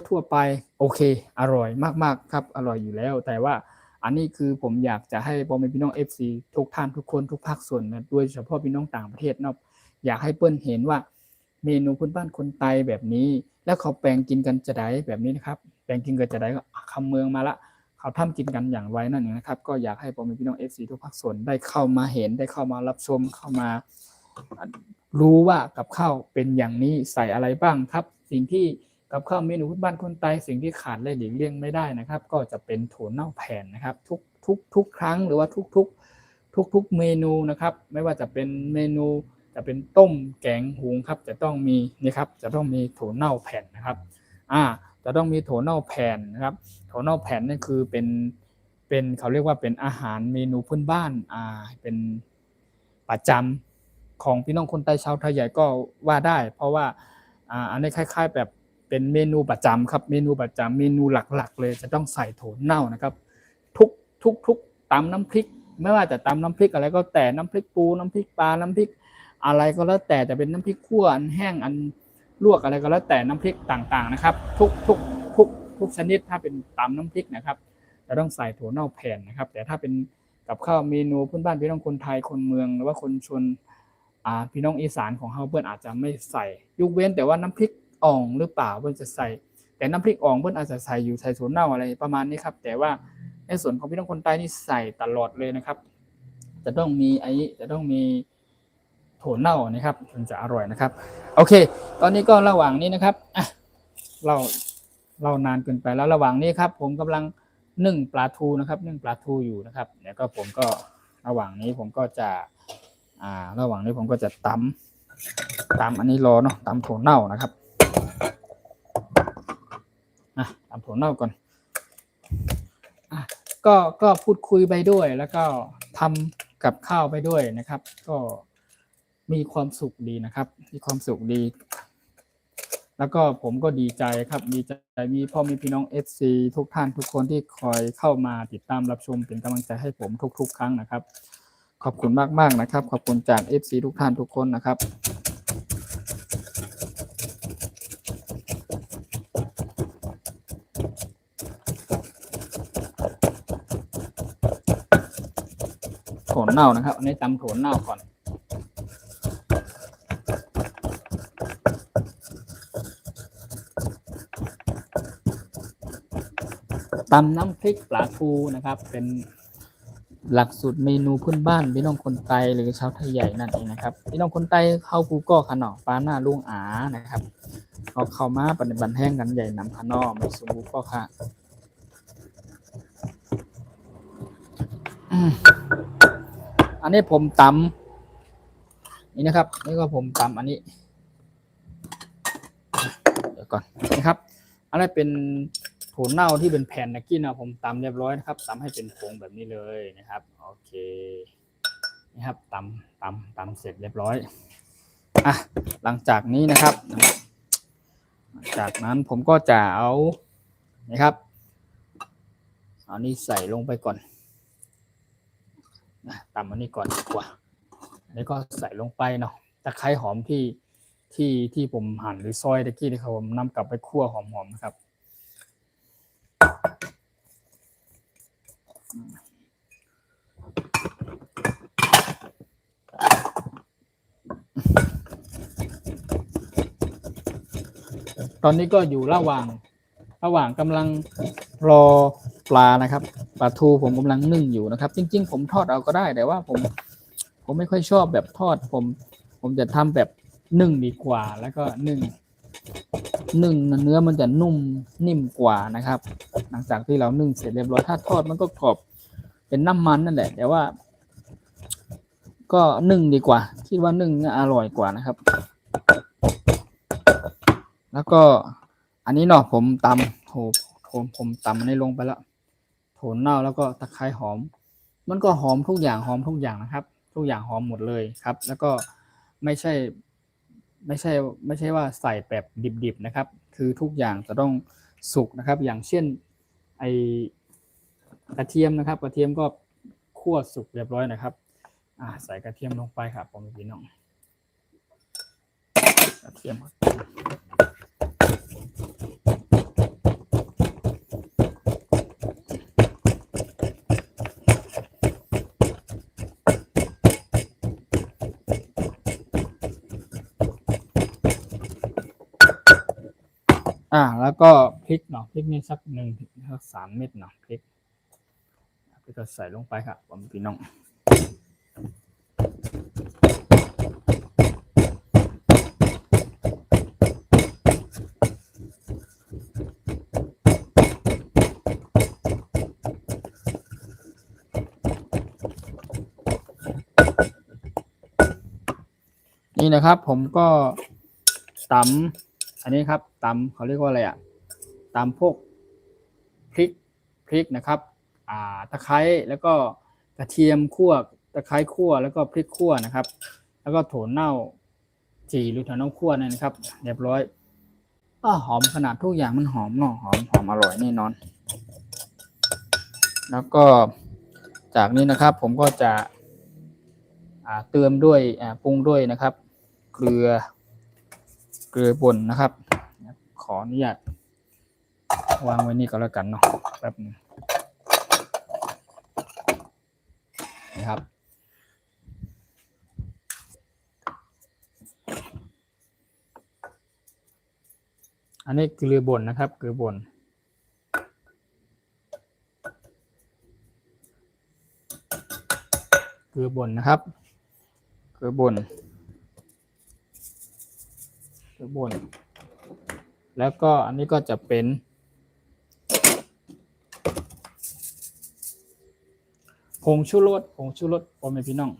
ทั่วไปโอเคอร่อยมากๆครับอร่อยอยู่แล้วแต่ว่าอันนี้คือผมอยากจะให้พ่อแม่พี่น้อง FC ทุกท่านทุกคนทุกภาคส่วนนะโดยเฉพาะพี่น้องต่างประเทศเนาะอยากให้เปิ้นเห็นว่าเมนูพื้นบ้านคนไทยแบบนี้แล้วเขาแปลงกินกันจะได้แบบนี้นะครับแปลงกินกันจะได้ก็คำเมืองมาละเขาทำกินกันอย่างไรนั่นเองนะครับก็อยากให้พ่อแม่พี่น้อง FC ทุกภาคส่วนได้เข้ามาเห็นได้เข้ามารับชมเข้ามารู้ว่ากับข้าวเป็นอย่างนี้ใส่อะไรบ้างครับสิ่งที่กับข้าวเมนูพื้นบ้านคนไทยสิ่งที่ขาดและหลีกเลี่ยงไม่ได้นะครับก็จะเป็นถั่วเน่าแผ่นนะครับทุกครั้งหรือว่าทุกเมนูนะครับไม่ว่าจะเป็นเมนูจะเป็นต้มแกงหุงครับจะต้องมีนี่ครับจะต้องมีถั่วเน่าแผ่นนะครับจะต้องมีถั่วเน่าแผ่นนะครับถั่วเน่าแผ่นนี่คือเป็นเขาเรียกว่าเป็นอาหารเมนูพื้นบ้านเป็นประจำของพี่น้องคนไทยชาวไทยใหญ่ก็ว่าได้เพราะว่าอันนี้คล้ายๆแบบเป็นเมนูประจำครับเมนูประจำเมนูหลักๆเลยจะต้องใส่ถั่วเน่านะครับทุกตำน้ำพริกไม่ว่าจะตำน้ำพริกอะไรก็แต่น้ำพริกปูน้ำพริกปลาน้ำพริกอะไรก็แล้วแต่จะเป็นน้ำพริกขั่วอันแห้งอันลวกอะไรก็แล้วแต่น้ำพริกต่างๆนะครับทุกชนิดถ้าเป็นตำน้ำพริกนะครับจะต้องใส่ถั่วเน่าแผ่นนะครับแต่ถ้าเป็นกับข้าวเมนูพื้นบ้านพี่น้องคนไทยคนเมืองหรือว่าคนชนพี่น้องอีสานของเฮาเพื่อนอาจจะไม่ใส่ยกเว้นแต่ว่าน้ำพริกอ่องหรือเปล่าเพื่อนจะใส่แต่น้ำพริกอ่องเพื่อนอาจจะใส่อยู่ใส่ถั่วเน่าอะไรประมาณนี้ครับแต่ว่าในส่วนของพี่น้องคนใต้นี่ใส่ตลอดเลยนะครับจะต้องมีจะต้องมีถั่วเน่านะครับถึงจะอร่อยนะครับโอเคตอนนี้ก็ระหว่างนี้นะครับเรานานเกินไปแล้วระหว่างนี้ครับผมกำลังนึ่งปลาทูนะครับนึ่งปลาทูอยู่นะครับแล้วก็ผมก็ระหว่างนี้ผมก็จะตำอันนี้รอเนาะตำถั่วเน่านะครับตำถั่วเน่าก่อนก็พูดคุยไปด้วยแล้วก็ทำกับข้าวไปด้วยนะครับก็มีความสุขดีนะครับมีความสุขดีแล้วก็ผมก็ดีใจครับดีใจมีพ่อมีพี่น้อง FC ทุกท่านทุกคนที่คอยเข้ามาติดตามรับชมเป็นกำลังใจให้ผมทุกครั้งนะครับขอบคุณมากๆนะครับขอบคุณจาก FC ทุกท่านทุกคนนะครับถั่วเน่านะครับอันนี้ตำถั่วเน่าก่อนตำน้ำพริกปลาทูนะครับเป็นหลักสูตรเมนูพื้นบ้านพี่น้องคนไทยหรือชาวไทยใหญ่นั่นเองนะครับพี่น้องคนไทยเข้ากูก็ขนมปลาหน้าลุงนะครับเอาเข้ามาปฏิบัติแห้งกันใหญ่นำขนมไม่สมบูรณ์ก็ค่ะอันนี้ผมต นี่นะครับนี่ก็ผมตำอันนี้เดี๋ยวก่อนนะครับอันนี้เป็นถั่วเน่าที่เป็นแผ่นนะกี้นะผมตำเรียบร้อยนะครับตำให้เป็นผงแบบนี้เลยนะครับโอเคนะครับตำเสร็จเรียบร้อยอ่ะหลังจากนี้นะครับจากนั้นผมก็จะเอานะครับอันนี้ใส่ลงไปก่อนตำอันนี้ก่อนดีกว่าอันนี้ก็ใส่ลงไปเนาะตะไคร้หอมที่ผมหั่นหรือซอยตะกี้นะครับผมนำกลับไปคั่วหอมๆนะครับตอนนี้ก็อยู่ระหว่างกำลังรอปลานะครับปลาทูผมกำลังนึ่งอยู่นะครับจริงๆผมทอดเอาก็ได้แต่ว่าผมไม่ค่อยชอบแบบทอดผมจะทำแบบนึ่งดีกว่าแล้วก็นึ่งเนื้อมันจะนุ่มนิ่มกว่านะครับหลังจากที่เรานึ่งเสร็จเรียบร้อยถ้าทอดมันก็กรอบเป็นน้ำมันนั่นแหละแต่ว่าก็นึ่งดีกว่าคิดว่านึ่งอร่อยกว่านะครับแล้วก็อันนี้เนาะผมตำผมตำอันนี้ลงไปแล้วโถนเน่าแล้วก็ตะไคร้หอมมันก็หอมทุกอย่างนะครับทุกอย่างหอมหมดเลยครับแล้วก็ไม่ใช่ว่าใส่แบบดิบๆนะครับคือทุกอย่างจะต้องสุกนะครับอย่างเช่นไอกระเทียมนะครับกระเทียมก็คั่วสุกเรียบร้อยนะครับใส่กระเทียมลงไปครับผมพี่น้องกระเทียมแล้วก็พริกเนาะพริกนี่สัก3 เม็ดเนาะพริกก็ใส่ลงไปครับผมพี่น้องนี่นะครับผมก็ตำอันนี้ครับตำเขาเรียกว่าอะไรตำพวกพริกนะครับตะไคร้แล้วก็กระเทียมคั่วตะไคร้คั่วแล้วก็พริกคั่วนะครับแล้วก็ถั่วเน่าจีหรือถั่วเน่าคั่วนี่นะครับเรียบร้อยหอมขนาดทุกอย่างมันหอมเนาะหอมอร่อยแน่นอนแล้วก็จากนี้นะครับผมก็จะเติมด้วยปรุงด้วยนะครับเกลือป่นนะครับขออนุญาตวางไว้นี่ก็แล้วกันเนาะแป๊บนึงนะครับอันนี้เกลือป่นนะครับเกลือป่นนะครับเกลือป่นแล้วก็อันนี้ก็จะเป็นผงชูรสพ่อแม่พี่น้อง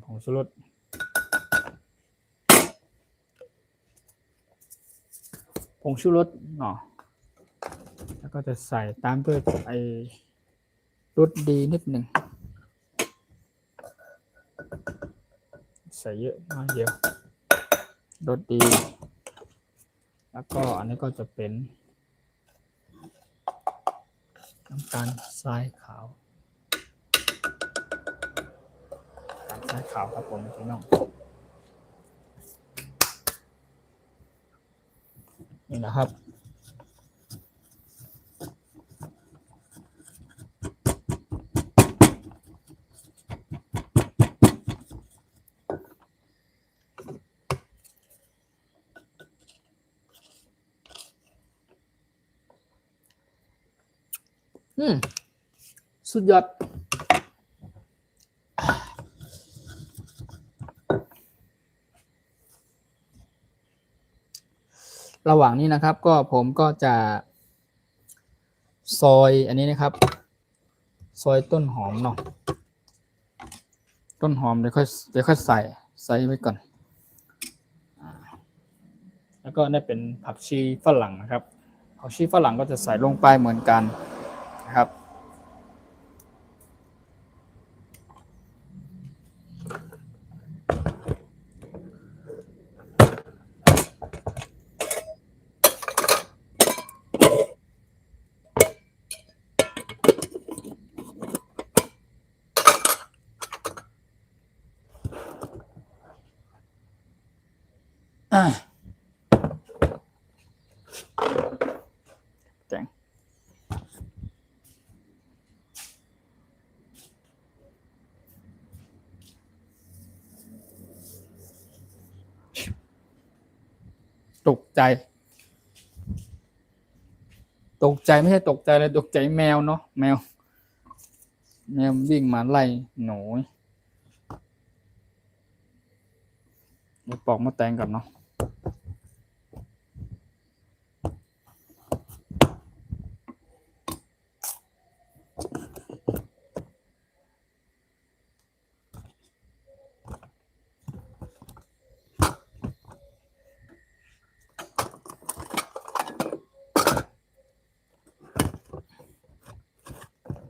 ผงชูรสเนาะแล้วก็จะใส่ตามด้วยรสดีนิดหนึ่งใส่เยอะน้อยเดียวรสดีแล้วก็อันนี้ก็จะเป็นน้ำตาลทรายขาวครับผมพี่น้องนี่นะครับสุดยอดระหว่างนี้นะครับก็ผมก็จะซอยอันนี้นะครับ ซอยต้นหอมเนาะต้นหอมเดี๋ยวค่อยใส่ไว้ก่อนแล้วก็ได้เป็นผักชีฝรั่งนะครับผักชีฝรั่งก็จะใส่ลงไปเหมือนกันนะครับแจงตกใจไม่ใช่ตกใจเลยตกใจแมวเนาะแมววิ่งมาไล่หนูเดี๋ยวปอกมะแตงก่อนเนาะ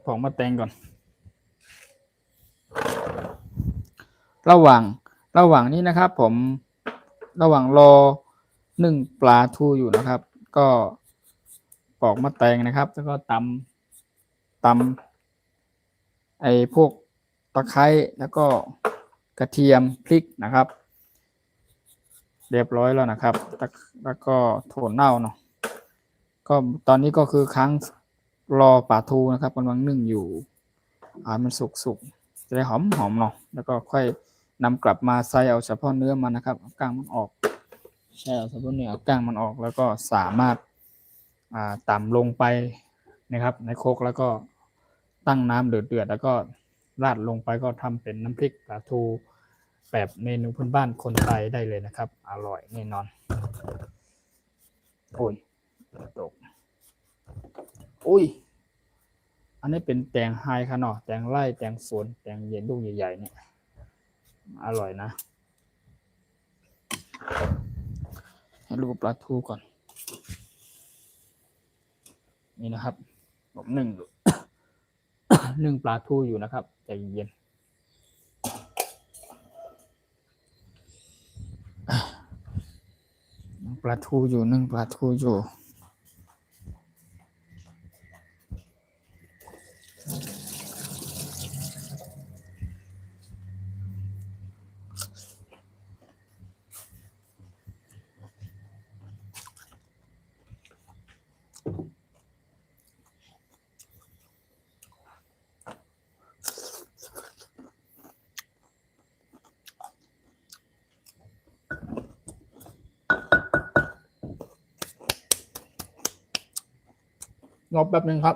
ปอกมะแตงก่อนระหว่างนี้นะครับผมระหว่างรอนึ่งปลาทูอยู่นะครับก็ปอกมะแตงนะครับแล้วก็ตำไอ้พวกตะไคร้แล้วก็กระเทียมพริกนะครับเรียบร้อยแล้วนะครับแล้วก็ถั่วเน่าเนาะก็ตอนนี้ก็คือค้างรอปลาทูนะครับกำลังนึ่งอยู่มันสุกจะได้หอมเนาะแล้วก็ค่อยนำกลับมาใส่เอาเฉพาะเนื้อมันนะครับเอาก้างมันออกใช่เอาเฉพาะเนื้อเอาก้างมันออกแล้วก็สามารถต่ำลงไปนะครับในโคกแล้วก็ตั้งน้ำเดือดแล้วก็ราดลงไปก็ทำเป็นน้ำพริกปลาทูแบบเมนูพื้นบ้านคนไทยได้เลยนะครับอร่อยแน่นอนโอ้ยตกอุ้ยอันนี้เป็นแตงไฮค่ะเนาะแตงไร่แตงสวนแตงเย็นลูกใหญ่ๆเนี่ยอร่อยนะให้ลูกปลาทูก่อนนี่นะครับผมนึ่งปลาทูอยู่นะครับใจเย็นปลาทูอยู่นึ่งปลาทูอยู่งบแป๊บนึงครับ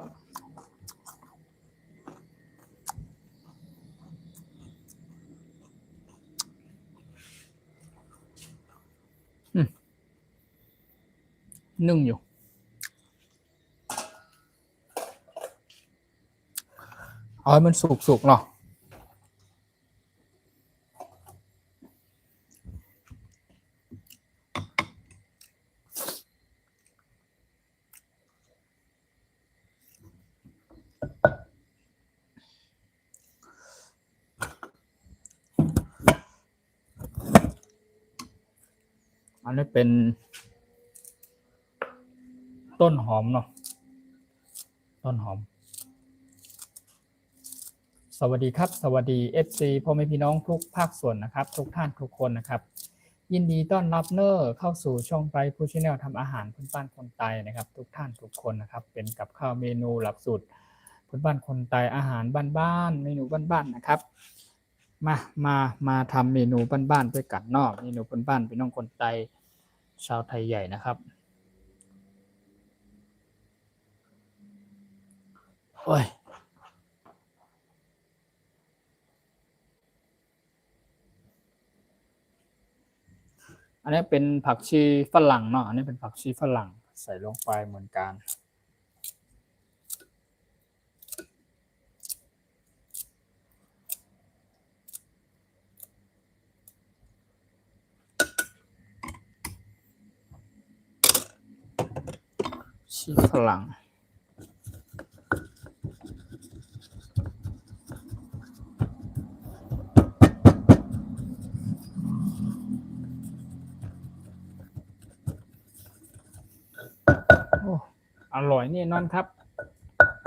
นึ่งอยู่เอาให้มันสุกเนาะอันนี้เป็นต้นหอมเนาะต้นหอมสวัสดีครับสวัสดี FC พ่อแม่พี่น้องทุกภาคส่วนนะครับทุกท่านทุกคนนะครับยินดีต้อนรับเนอร์เข้าสู่ช่องไปผู้ชแนลทำอาหารพื้นบ้านคนไทยนะครับทุกท่านทุกคนนะครับเป็นกับข้าวเมนูหลักสูตรพื้นบ้านคนไทยอาหารบ้านๆเมนูบ้านๆนะครับมาทำเมนูบ้านๆด้วยกันเนาะเมนูบ้านๆพี่น้องคนไทยชาวไทยใหญ่นะครับโอ้ยอันนี้เป็นผักชีฝรั่งเนาะอันนี้เป็นผักชีฝรั่งใส่ลงไปเหมือนกัน ชีฝรั่งโอ้อร่อยแน่นอนครับ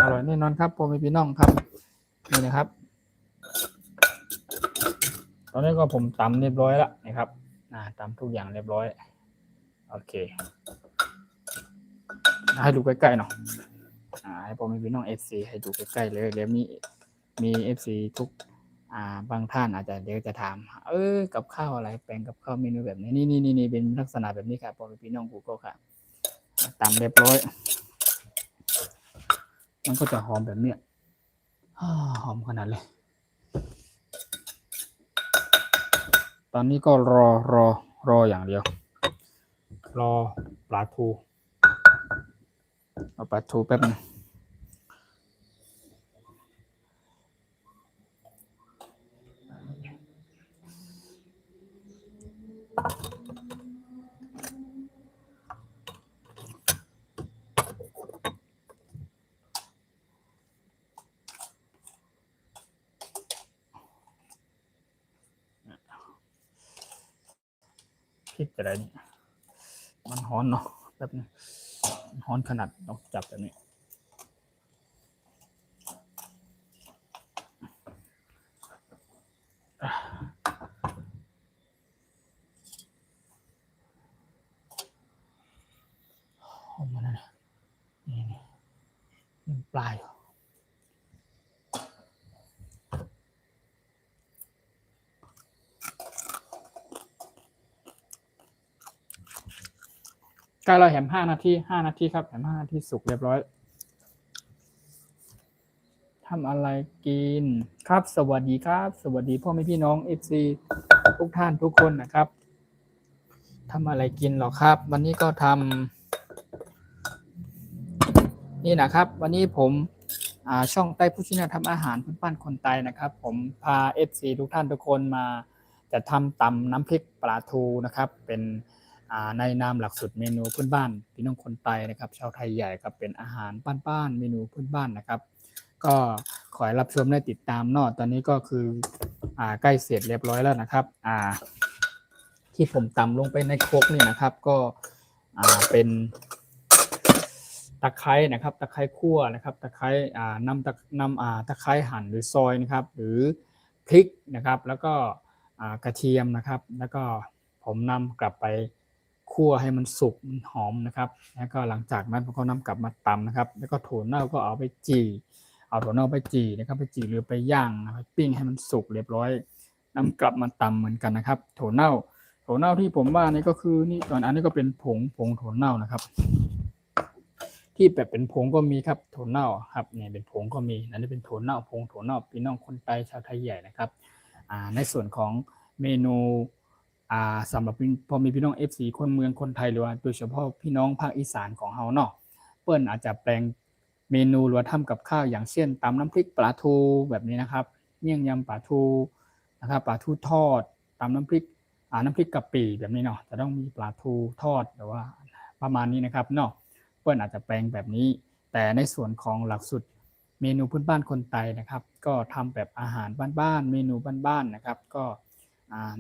อร่อยแน่นอนครับพ่อแม่พี่น้องครับนี่นะครับตอนนี้ก็ผมตำเรียบร้อยแล้วนะครับตำทุกอย่างเรียบร้อยโอเคให้ดูใกล้ๆหน่อยให้ผมพี่น้อง FC ให้ดูใกล้ๆเลยเดี๋ยวมี FC ทุกบางท่านอาจจะเดี๋ยวจะถามกับข้าวอะไรแปลงกับข้าวเมนูแบบนี้นี่เป็นลักษณะแบบนี้ครับผมพี่น้องกูก็ครับตามเรียบร้อยมันก็จะหอมแบบเนี้ยหอมขนาดเลยตอนนี้ก็รออย่างเดียวรอปลาทูเอาปลาทูแป๊บนึงพริกจะได้นี่มันฮ้อนเนาะแป๊บนึงฮ้อนขนาดต้องจับแบบนี้หอมมาแล้วนี่ปลายใกล้เราแหม5 นาทีครับแหม5 นาทีสุกเรียบร้อยทำอะไรกินครับสวัสดีครับสวัสดีพ่อแม่พี่น้อง FC ทุกท่านทุกคนนะครับทำอะไรกินหรอครับวันนี้ก็ทำนี่นะครับวันนี้ผมช่องใต้ผู้ชินาทำอาหารพื้นบ้านคนไทยนะครับผมพา FC ทุกท่านทุกคนมาจะทำตำน้ำพริกปลาทูนะครับเป็นในนามหลักสูตรเมนูพื้นบ้านพี่น้องคนไทยนะครับชาวไทยใหญ่ครับเป็นอาหารบ้านๆเมนูพื้นบ้านนะครับก็ขอให้รับชมและติดตามเนาะตอนนี้ก็คือใกล้เสร็จเรียบร้อยแล้วนะครับที่ผมตำลงไปในโครกนี่นะครับก็เป็นตะไคร้นะครับตะไคร้คั่วนะครับตะไคร้นำตะไคร้หั่นหรือซอยนะครับหรือพริกนะครับแล้วก็กระเทียมนะครับแล้วก็ผมนำกลับไปคั่วให้มันสุกมันหอมนะครับแล้วก็หลังจากนั้นผมก็นำกลับมาตำนะครับแล้วก็ถั่วเน่าก็เอาไปจี่เอาถั่วเน่าไปจี่นะครับไปจี่หรือไปย่างไปปิ้งให้มันสุกเรียบร้อยนำกลับมาตำเหมือนกันนะครับถั่วเน่าที่ผมว่านี่ก็คือนี่ตอนอันนี้ก็เป็นผงถั่วเน่านะครับที่แบบเป็นผงก็มีครับถั่วเน่าครับเนี่ยเป็นผงก็มีอันนี้เป็นถั่วเน่าผงถั่วเน่าพี่น้องคนไทยชาวไทยใหญ่นะครับในส่วนของเมนูสำหรับพอมีพี่น้อง FC คนเมืองคนไทยหรือว่าโดยเฉพาะพี่น้องภาคอีสานของเฮาเนาะเปิ้นอาจจะแปลงเมนูหรือว่าทำกับข้าวอย่างเช่นตำน้ำพริกปลาทูแบบนี้นะครับเมี่ยงยำปลาทูนะครับปลาทูทอดตำน้ำพริกกะปิแบบนี้เนาะจะต้องมีปลาทูทอดหรือว่าประมาณนี้นะครับเนาะเปิ้นอาจจะแปลงแบบนี้แต่ในส่วนของหลักสูตรเมนูพื้นบ้านคนไทยนะครับก็ทำแบบอาหารบ้านๆเมนูบ้านๆนะครับก็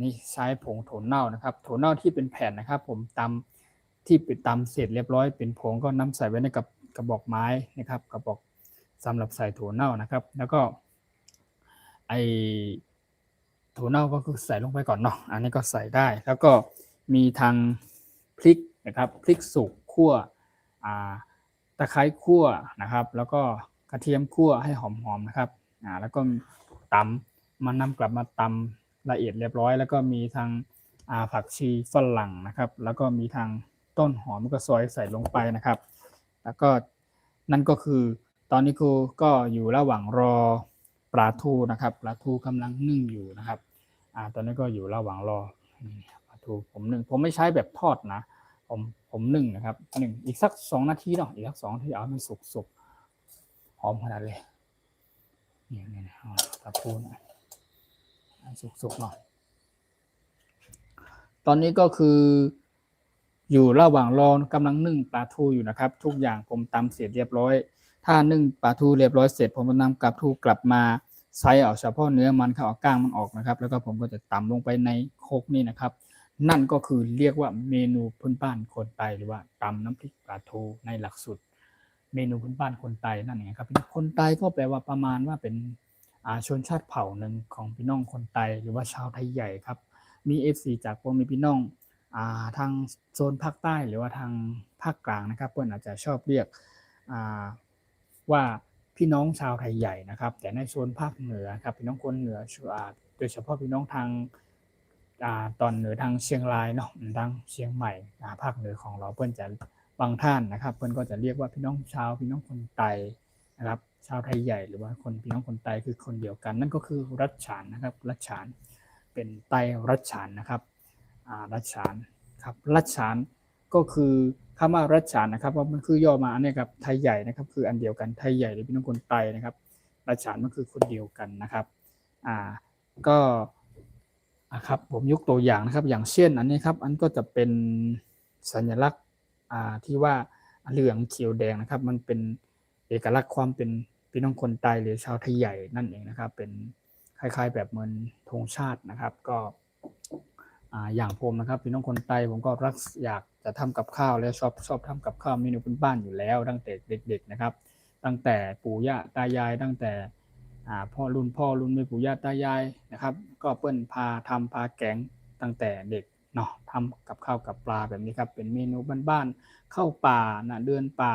นี่ใช้ผงถั่วเน่านะครับถั่วเน่าที่เป็นแผ่นนะครับผมตำที่ตำเสร็จเรียบร้อยเป็นผงก็นำใส่ไว้ในกระบอกไม้นะครับกระบอกสำหรับใส่ถั่วเน่านะครับแล้วก็ไอถั่วเน่าก็คือใส่ลงไปก่อนเนาะอันนี้ก็ใส่ได้แล้วก็มีทางพริกนะครับพริกสุกคั่วตะไคร้คั่วนะครับแล้วก็กระเทียมคั่วให้หอมๆนะครับแล้วก็ตำมันนำกลับมาตำละเอียดเรียบร้อยแล้วก็มีทางผักชีฝรั่งนะครับแล้วก็มีทางต้นหอมก็ซอยใส่ลงไปนะครับแล้วก็นั่นก็คือตอนนี้ครูก็อยู่ระหว่างรอปลาทูนะครับปลาทูกำลังนึ่งอยู่นะครับตอนนี้ก็อยู่ระหว่างรอปลาทูผมนึ่งผมไม่ใช้แบบทอดนะผมนึ่งนะครับนึ่งอีกสัก2 นาทีเนาะอีกสัก2 นาทีเอาให้สุกหอมขนาดเลยนี่ปลาทูนะสุกหน่อยตอนนี้ก็คือ อยู่ระหว่างรอกำลังนึ่งปลาทูอยู่นะครับทุกอย่างผมตำเสร็จเรียบร้อยถ้านึ่งปลาทูเรียบร้อยเสร็จผมจะนำปลาทูกลับมาไซเอาเฉพาะเนื้อมันเอาก้างมันออกนะครับแล้วก็ผมก็จะตำลงไปในโคกนี่นะครับนั่นก็คือเรียกว่าเมนูพื้นบ้านคนไตหรือว่าตำน้ำพริกปลาทูในหลักสูตรเมนูพื้นบ้านคนไตนั่นเองครับคนไตก็แปลว่าประมาณว่าเป็นชนชาติเผ่าหนึ่งของพี่น้องคนไตหรือว่าชาวไทยใหญ่ครับมี FC จากพวกมีพี่น้องทางโซนภาคใต้หรือว่าทางภาคกลางนะครับเพื่อนอาจจะชอบเรียกว่าพี่น้องชาวไทยใหญ่นะครับแต่ในโซนภาคเหนือครับพี่น้องคนเหนือโดยเฉพาะพี่น้องทางตอนเหนือทางเชียงรายเนาะทางเชียงใหม่ภาคเหนือของเราเพื่อนจะบางท่านนะครับเพื่อนก็จะเรียกว่าพี่น้องคนไตนะครับชาวไทยใหญ่หรือว่าพี่น้องคนไตคือคนเดียวกันนั่นก็คือรัชฉานนะครับรัชฉานเป็นไตรัชฉานนะครับรัชฉานครับรัชฉานก็คือคำว่ารัชฉานนะครับว่ามันคือย่อมาเนี่ยครับไทยใหญ่นะครับคืออันเดียวกันไทยใหญ่หรือพี่น้องคนไตนะครับรัชฉานมันคือคนเดียวกันนะครับก็ครับผมยกตัวอย่างนะครับอย่างเช่นอันนี้ครับอันก็จะเป็นสัญลักษณ์ที่ว่าเหลืองเขียวแดงนะครับมันเป็นเอกลักษณ์ความเป็นพี่น้องคนไตหรือชาวไทยใหญ่นั่นเองนะครับเป็นคล้ายๆแบบเหมือนธงชาตินะครับก็อย่างผมนะครับพี่น้องคนไตผมก็อยากจะทำกับข้าวและชอบทำกับข้าวเมนูพื้นบ้านอยู่แล้วตั้งแต่เด็กๆนะครับตั้งแต่ปู่ย่าตายายตั้งแต่พ่อรุ่นแม่ปู่ย่าตายายนะครับก็เปิ้นพาแกงตั้งแต่เด็กเนาะทำกับข้าวกับปลาแบบนี้ครับเป็นเมนูบ้านๆเข้าป่านะเดินป่า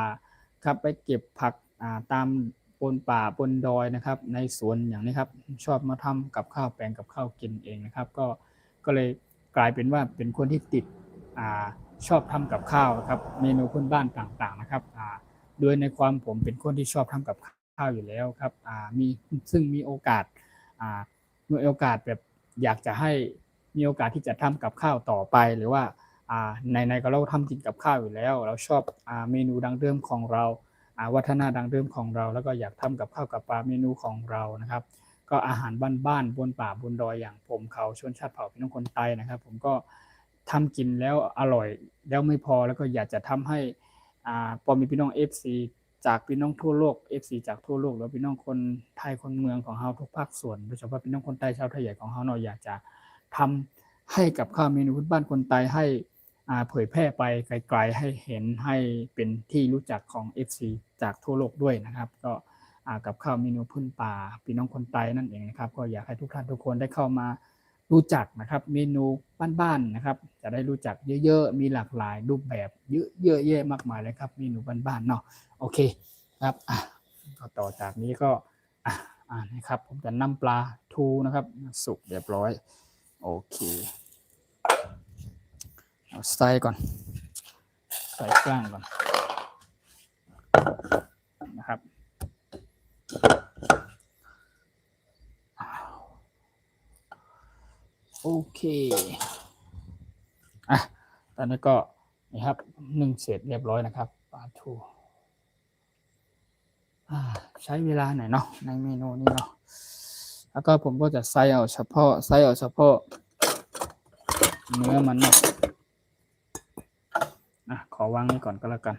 ครับไปเก็บผักตามบนป่าบนดอยนะครับในสวนอย่างนี้ครับชอบมาทำกับข้าวแปลงกับข้าวกินเองนะครับก็เลยกลายเป็นว่าเป็นคนที่ติดชอบทำกับข้าวครับเมนูพื้นบ้านต่างๆนะครับโดยในความผมเป็นคนที่ชอบทำกับข้าวอยู่แล้วครับซึ่งมีโอกาสแบบอยากจะให้มีโอกาสที่จะทำกับข้าวต่อไปหรือว่าในก็เราทำกินกับข้าวอยู่แล้วเราชอบเมนูดังเดิมของเราวัฒนธรรมดังเดิมของเราแล้วก็อยากทำกับข้าวกับปลาเมนูของเรานะครับก็อาหารบ้านๆบนป่าบนดอยอย่างผมเขาชนชาติเผ่าพี่น้องคนไทยนะครับผมก็ทำกินแล้วอร่อยแล้วไม่พอแล้วก็อยากจะทำให้พอมีพี่น้อง FC จากพี่น้องทั่วโลก FC จากทั่วโลกแล้วพี่น้องคนไทยคนเมืองของเราทุกภาคส่วนโดยเฉพาะพี่น้องคนไทยชาวไทยใหญ่ของเราเนาะอยากจะทำให้กับข้าวเมนูพื้นบ้านคนไทยให้เผยแพร่ไปไกลๆให้เห็นให้เป็นที่รู้จักของ FC จากทั่วโลกด้วยนะครับก็กับข้าวเมนูพื้นป่าพี่น้องคนไทยนั่นเองนะครับก็อยากให้ทุกท่านทุกคนได้เข้ามารู้จักนะครับเมนูบ้านๆนะครับจะได้รู้จักเยอะๆมีหลากหลายรูปแบบเยอะแยะมากมายเลยครับเมนูบ้านๆเนาะโอเคครับก็ต่อจากนี้ก็นะครับผมจะนำปลาทูนะครับสุกเรียบร้อยโอเคเอาใส่ก่อนใส่กล้างก่อนนะครับโอเคตอนนี้ก็นี่ครับนึ่งเสร็จเรียบร้อยนะครับปลาทูใช้เวลาหน่อยเนาะในเมนูนี้เนาะแล้วก็ผมก็จะใส่เอาเฉพาะเนื้อมันเนาะขอวางนี้ก่อนก็แล้วกัน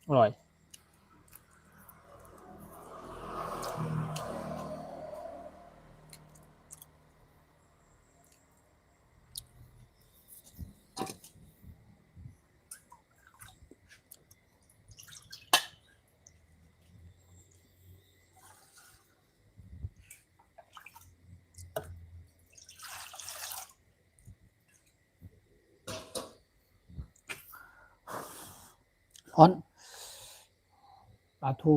อร่อยร้อนปลาทู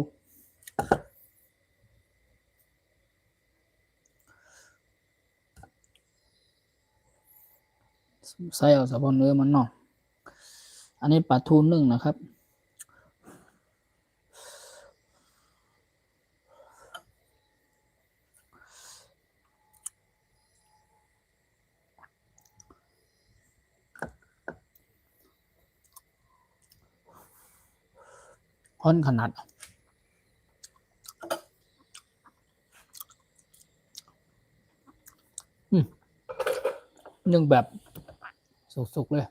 ใส่เอาเฉพาะเนื้อมันเนาะอันนี้ปลาทูนึ่งนะครับร้อนขนาด นึ่งแบบสุกๆเลย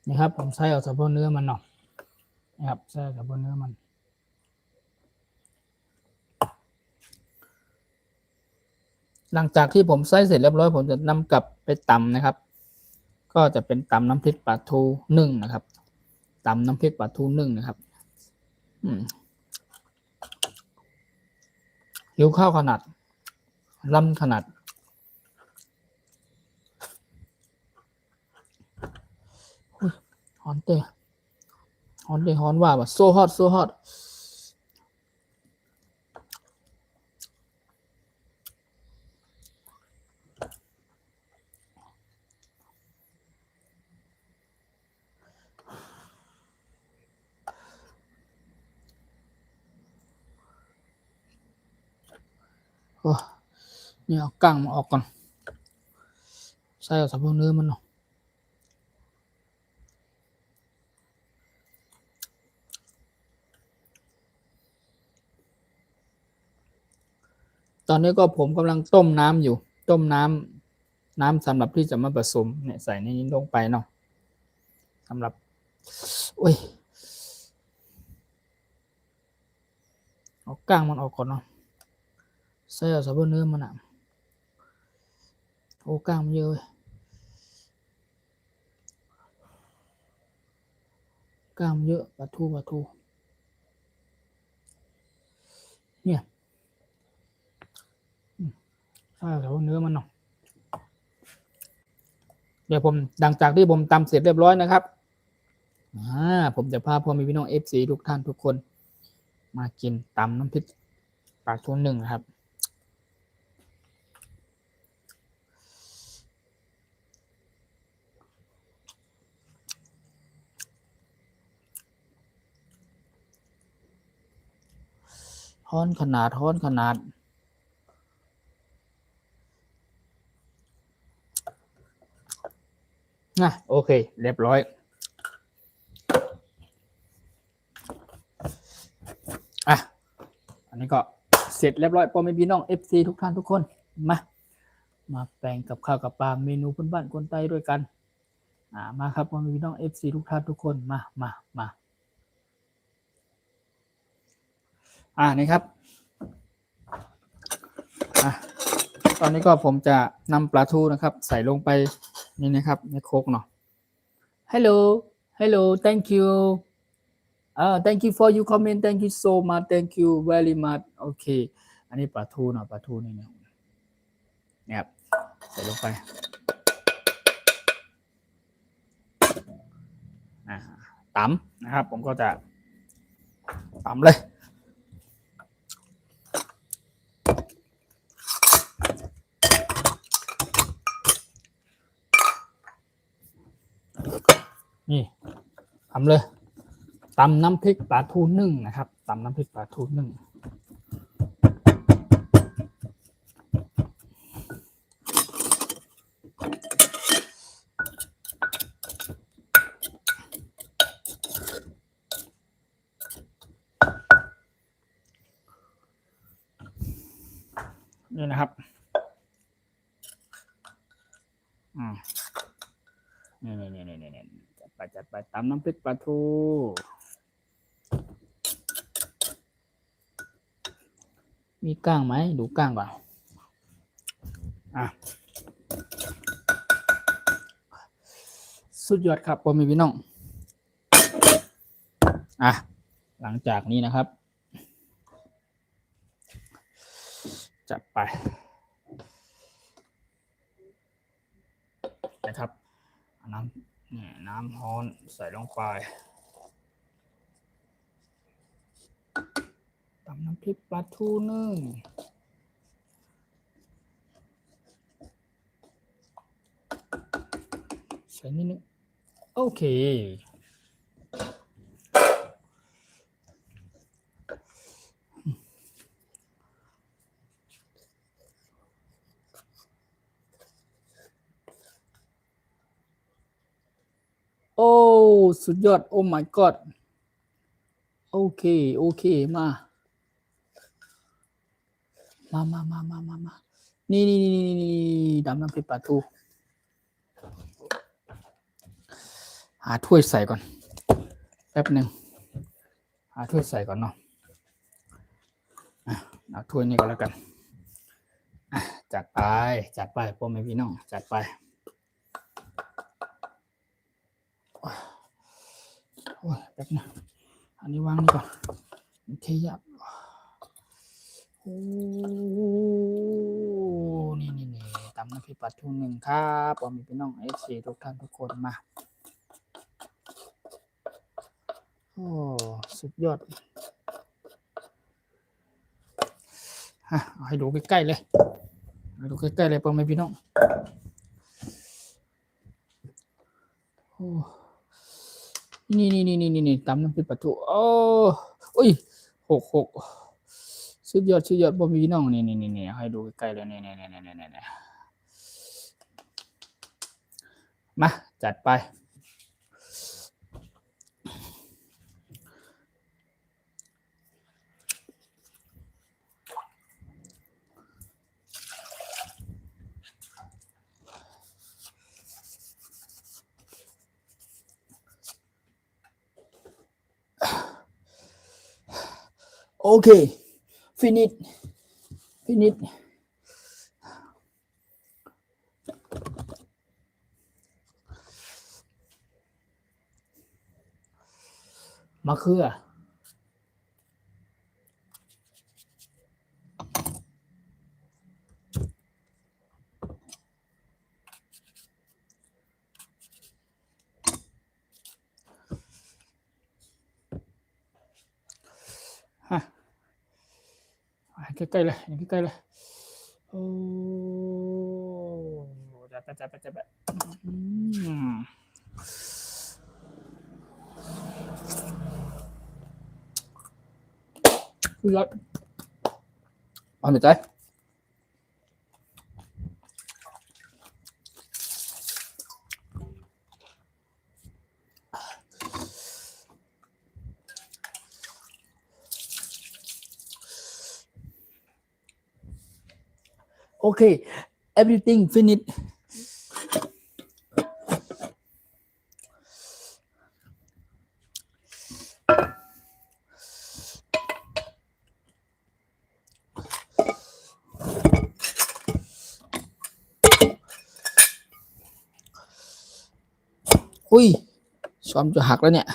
นี่ครับผมใส่เอาเฉพาะเนื้อมันเนาะนะครับใส่เฉพาะเนื้อมันหลังจากที่ผมใส่เสร็จเรียบร้อยผมจะนำกลับไปตำนะครับก็จะเป็นตำน้ำพริกปลาทูนึ่งนะครับตำน้ำพริกปลาทูนึ่งนะครับหิวข้าวขนาดล่ำขนาดฮอนเต้ฮอนว่าโซฮอตนี่เอากั้งมาออกก่อนใส่เอาสับเนื้อมันเนาะตอนนี้ก็ผมกำลังต้มน้ำอยู่ต้มน้ำสำหรับที่จะมาผสมเนี่ยใส่ในนี้ลงไปเนาะสำหรับเอาก้างมันออกก่อนเนาะใส่เอาสับเนื้อมันอ่ะโอ้ก้างมันเยอะก้างมันเยอะปลาทูเนี่ยใส่เอาสับเนื้อมันเนาะเดี๋ยวผมหลังจากที่ผมตำเสร็จเรียบร้อยนะครับผมจะพาพ่อแม่พี่น้อง FC ทุกท่านทุกคนมากินตำน้ำพริกปลาทูนึ่งนะครับฮ้อนขนาดโอเคเรียบร้อยอันนี้ก็เสร็จเรียบร้อยพ่อแม่พี่น้อง FC ทุกท่านทุกคนมาแปลงกับข้าวกับปลาเมนูพื้นบ้านคนใต้ด้วยกันมาครับพ่อแม่พี่น้อง FC ทุกท่านทุกคนมานี่ครับตอนนี้ก็ผมจะนำปลาทูนะครับใส่ลงไปนี่นะครับในโคกเนาะ hello thank you thank you for you comment thank you so much thank you very much โอเคอันนี้ปลาทูเนาะปลาทูนี่ครับใส่ลงไปตำนะครับผมก็จะตำเลยนี่ทำเลยตำน้ำพริกปลาทูนึ่งนะครับตำน้ำพริกปลาทูนึ่งนี่นะครับนี่จัดไปตำน้ำพริกปลาทูมีก้างไหมดูก้างก่อนสุดยอดครับพ่อแม่พี่น้องหลังจากนี้นะครับจัดไปนะครับน้ำฮ้อนใส่ลงไปตำน้ำพริกปลาทูนึ่งใส่นิดนึงโอเคโอ้สุดยอดโอ้ my god โอเคโอเคมานี่ดำน้ำพริกปลาทูหาถ้วยใส่ก่อนแป๊บหนึ่งหาถ้วยใส่ก่อนเนาะเอาถ้วยนี้ก็แล้วกันจัดไปพ่อแม่พี่น้องจัดไปโอ้ยแป๊บนึงอันนี้วางนี่ก่อนเทยับโอ้นี่ตำน้ำพริกปลาทูหนึ่งครับพ่อแม่พี่น้องFCทุกท่านทุกคนมาโอ้สุดยอดเอาให้ดูใกล้ๆเลยให้ดูใกล้ๆเลยพ่อแม่พี่น้องโอ้นี่ตำน้ำพริกปลาทูโอ้ยหกสุดยอดพ่อแม่พี่น้องนี่ให้ดูใกล้ๆเลยนี่มาจัดไปโอเคฟินิชมะเขือใกล้ๆเลยโอ้จัดไปคือรสเอาหน่อยใจโอเค everything finish อุ้ยช้อนจะหักแล้วเนี่ย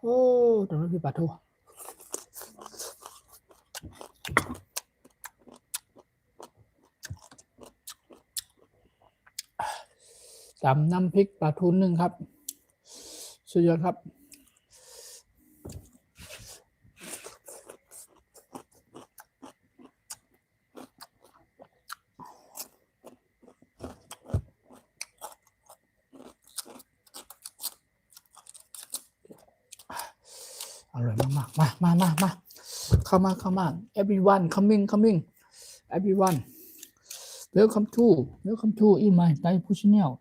โอ้ตรงนั้นคือปลาทูตำน้ำพริกปลาทูนึ่งครับสุดยอดครับอร่อยมากมาเข้ามา everyone coming everyone welcome to in my Thai food channel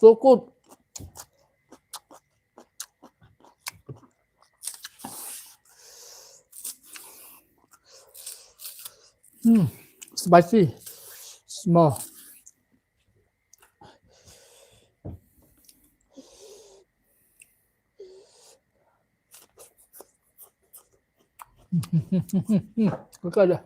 so good spicy smallก็เลย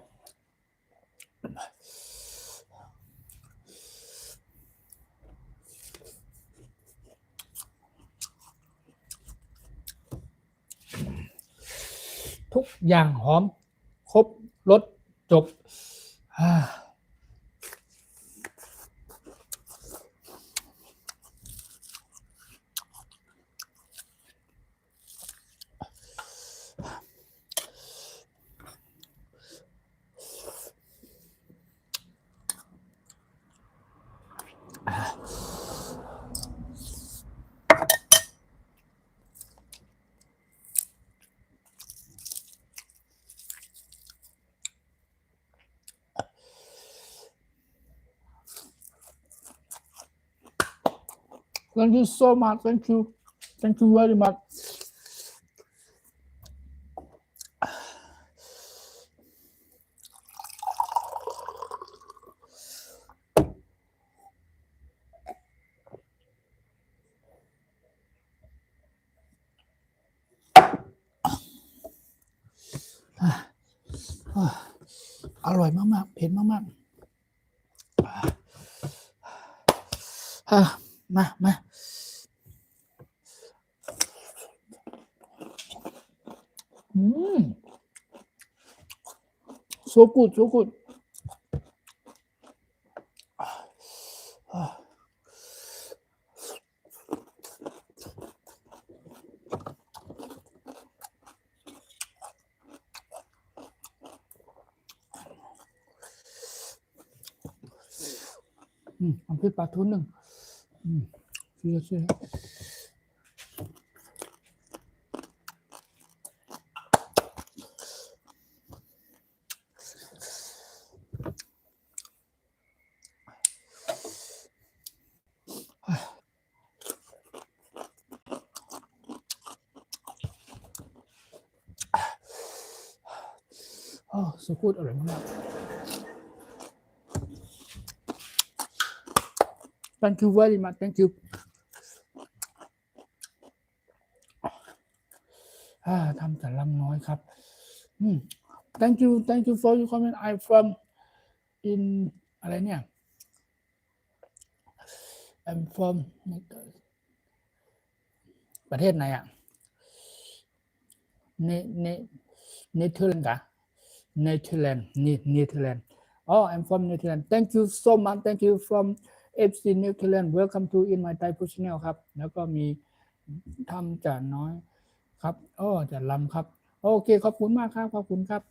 ทุกอย่างหอมครบรสจบThank you so much. Thank you. Thank you very much.อร่อยมากๆเผ็ดมากๆมาso good so good น้ำพริกปลาทู1เชื่อso good อร่อยมาก Thank you very much. Thank you. ทำแต่ลำน้อยครับThank you for your comment. I'm from in อะไรเนี่ย I'm from ประเทศไหนอ่ะเนเธอร์แลนด์กะเนเธอร์แลนด์I'm from Netherlands. Thank you so much. Thank you from FC Netherlands. Welcome to in my Thai Food Channel ครับแล้วก็มีทำจ่าน้อยครับจ่าลำครับโอเคขอบคุณมากครับขอบคุณครับ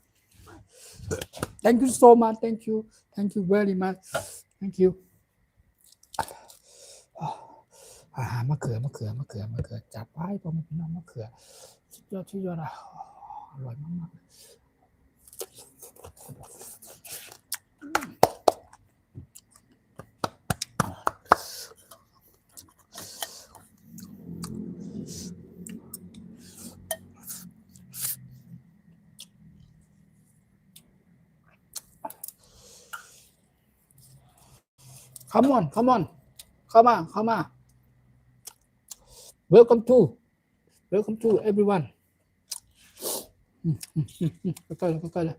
Thank you so much. Thank you very much. Thank you. มะเขือจับไปผมพี่น้องมะเขือสุดยอดอร่อยมากๆCome on เข้ามา Welcome to everyone ใกล้เลย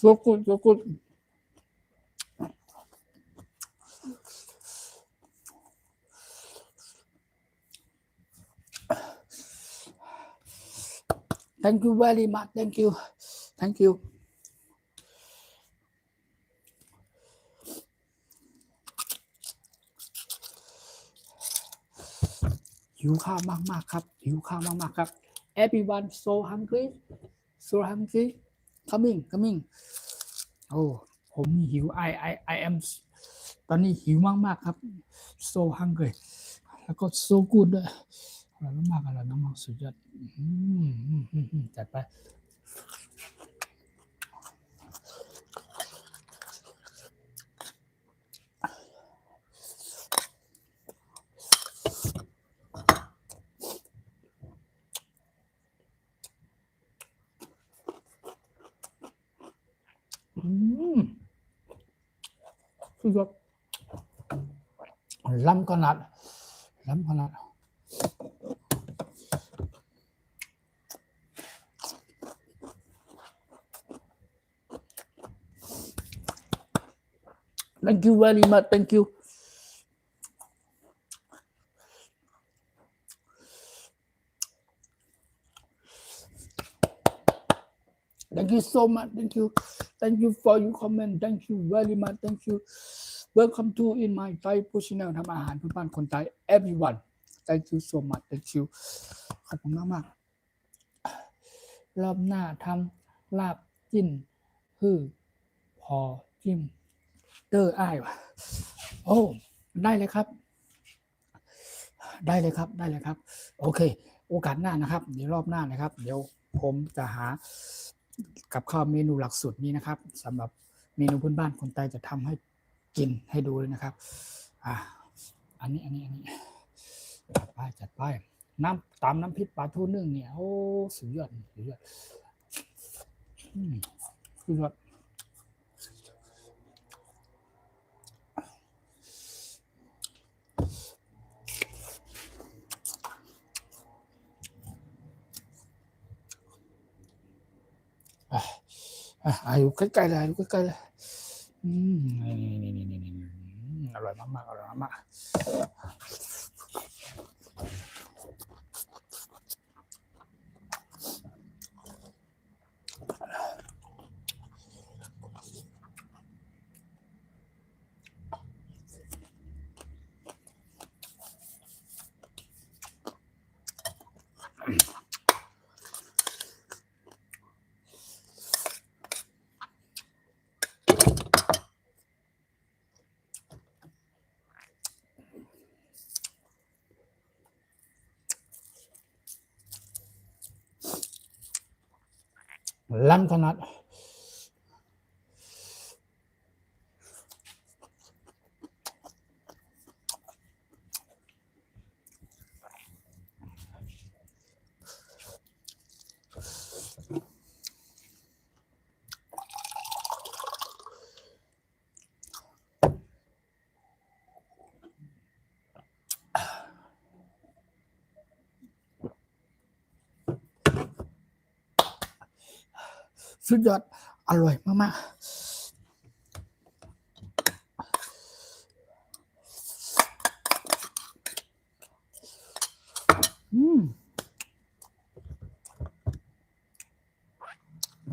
so good Thank you very much. Thank you. หิวข้าวมากๆครับ Everyone so hungry. Coming. ผมหิว I am ตอนนี้หิวมากๆครับ so hungry แล้วก็ so good ด้วยอร่อยมากสุดยอดจัดไปสุดยอดล้ำขนาดThank you very much. Thank you. Thank you so much. Thank you for your comment. Thank you very much. Thank you. Welcome to in my Thai Food Channel ทำอาหารพื้นบ้านคนไทย everyone. Thank you so much. Thank you. ขอบคุณมากๆรอบหน้าทำลาบจิ้นพอจิ้มเตอร์อ้ายวะโอ้ได้เลยครับโอเคโอกาสหน้านะครับเดี๋ยวรอบหน้านะครับเดี๋ยวผมจะหากับข้าวเมนูหลักสูตรนี้นะครับสำหรับเมนูพื้นบ้านคนไทยจะทำให้กินให้ดูเลยนะครับอันนี้จัดไปน้ำตามน้ำพริกปลาทูนึ่งเนี่ยโอ้สุดยอดอยู่ใกล้ๆเลยนี่อร่อยมากล้ำขนาดสุดยอดอร่อยมากๆม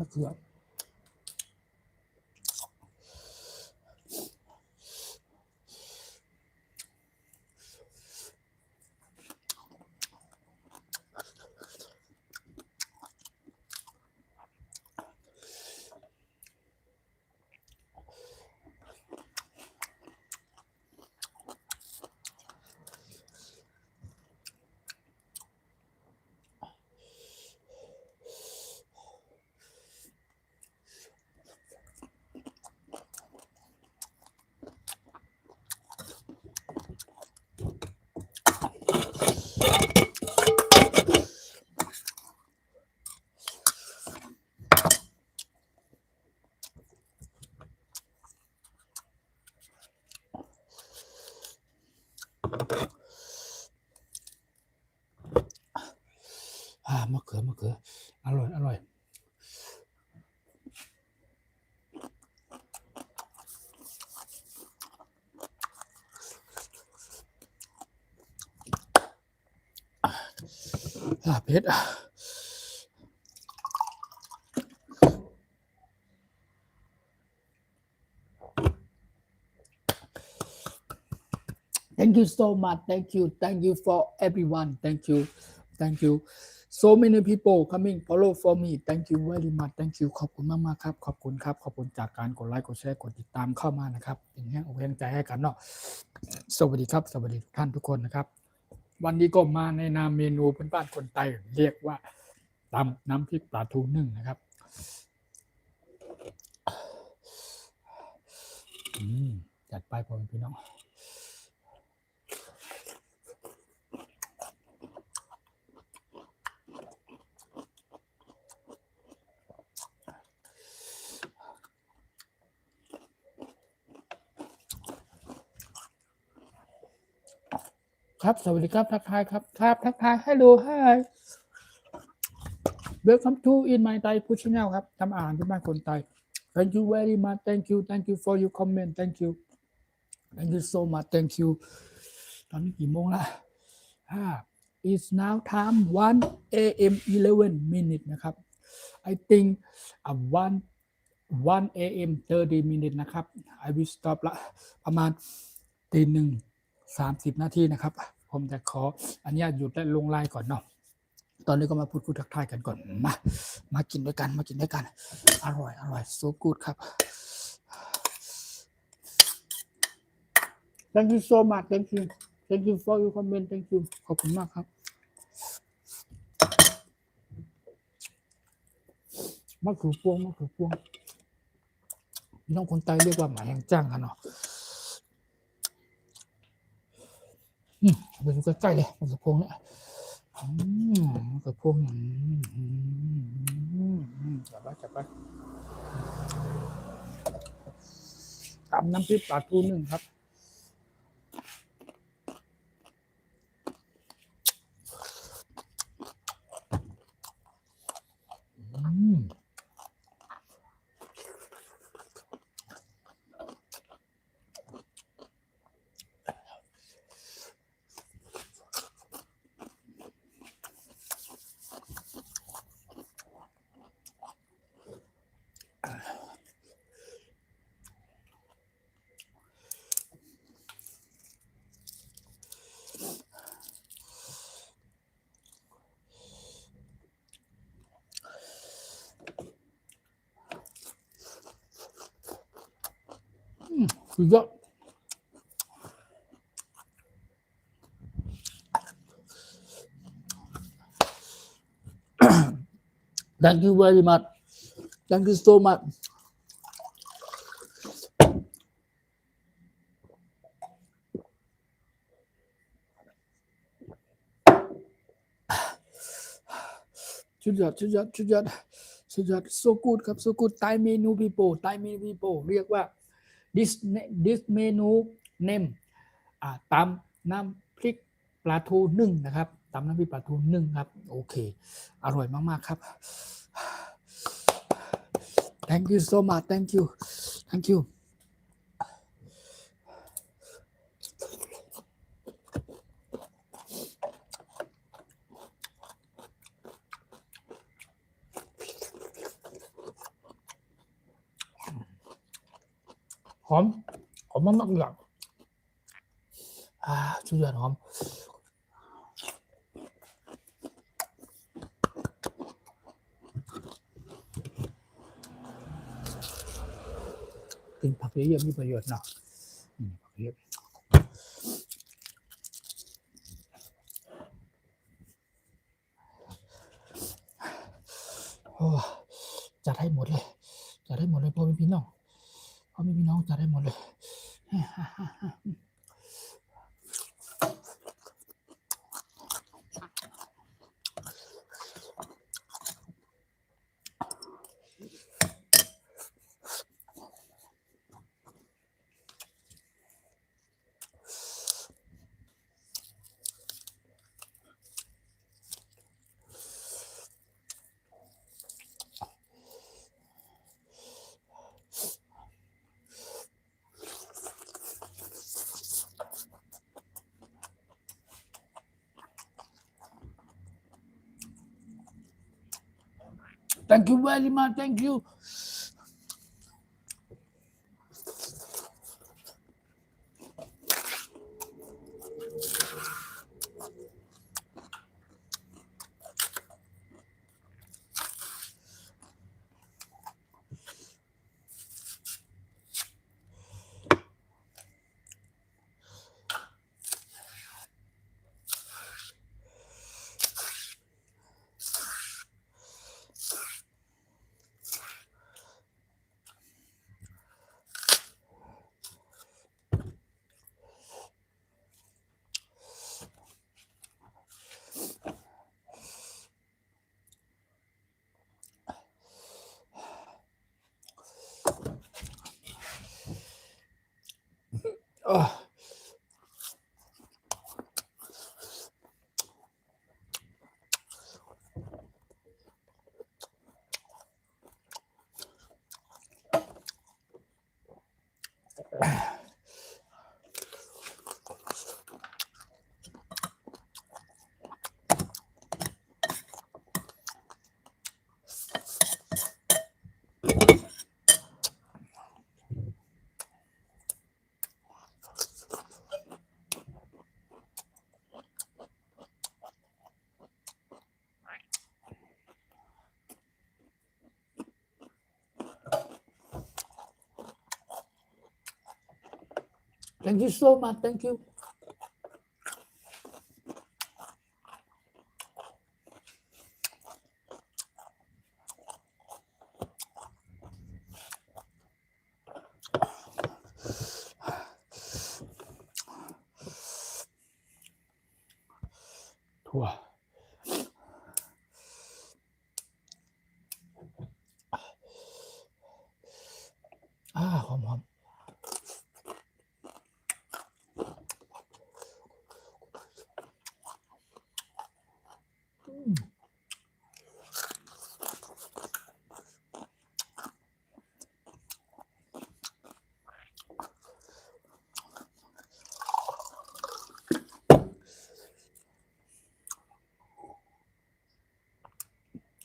ะเขือมะเขืออร่อยเผ็ดThank you so much. Thank you for everyone. Thank you. So many people coming follow for me. Thank you very much. Thank you. ขอบคุณมากๆครับขอบคุณจากการกดไลค์กดแชร์กดติดตามเข้ามานะครับเป็นแรงอกแรงใจให้กันเนาะสวัสดีครับสวัสดีทุกท่านทุกคนนะครับวันนี้ก็มาในนามเมนูพื้นบ้านคนไทยเรียกว่าตำน้ำพริกปลาทูนึ่งนะครับจัดไปพ่อแม่พี่น้องครับสวัสดีครับทักทายครับทักทาย Hello Hi Welcome to in my Thai Food Channel ครับทำอาหารที่บ้านคนไทย Thank you very much Thank you for your comment Thank you so much Thank you ตอนนี้กี่โมงละIt's now time 1 AM 11 minutes นะครับ I think one a.m. 30 minutes นะครับ I will stop ละประมาณ1:30 นาทีนะครับ ผมจะขออนุญาตหยุดและลงไลน์ก่อนเนาะตอนนี้ก็มาพูดคุยทักทายกันก่อนมากินด้วยกันอร่อย so good ครับ Thank you so much thank you for your comment thank you ขอบคุณมากครับมะเขือพวงน้องคนไทยเรียกว่าหมาแห่งจ้างกันเนาะไปดูใกล้ๆเลยมะเขือพวงเนี่ยมะเขือพวงจับไปตำน้ำพริกปลาทูนึ่งครับสุดยอดThank you very much Thank you so much สุดยอด so good ครับ so good ไทยเมนู people เรียกว่า this เมนู name ตำน้ำพริกปลาทูนึ่งนะครับตำน้ำพริกปลาทูนึ่งครับโอเคอร่อยมากๆครับ Thank you so much Thank you หอมมากๆอย่างสุดยอดหอมกินผักเยอะๆมีประโยชน์เนาะผักเยอะจัดให้หมดเลยพ่อแม่พี่น้องจัดให้หมดเลยThank you very much Thank you thank you so much thank you ถั่วหอม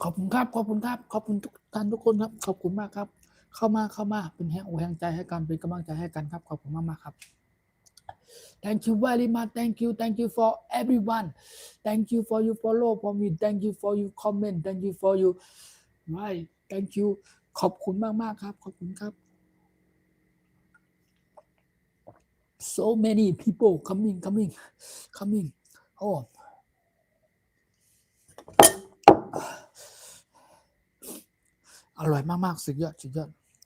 ขอบคุณครับขอบคุณครับขอบคุณทุกท่านทุกคนครับขอบคุณมากครับเข้ามาเป็นแรงใจให้กันเป็นกำลังใจให้กันครับขอบคุณมากๆครับ Thank you very much thank you for everyone thank you for you follow for me thank you for you comment thank you for you right thank you ขอบคุณมากๆครับขอบคุณครับ so many people coming โอ้อร่อยมากๆสุดยอด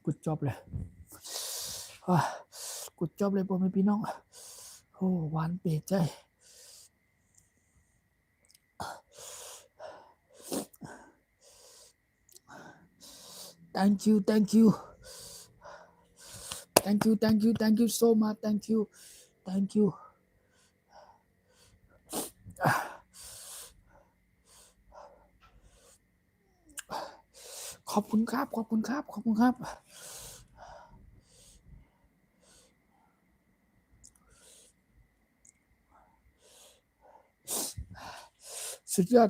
good job เลยgood job เลยพ่อแม่พี่น้องโอ้หวานเปรี้ยใจthank you so much thank you ขอบคุณครับสุดยอด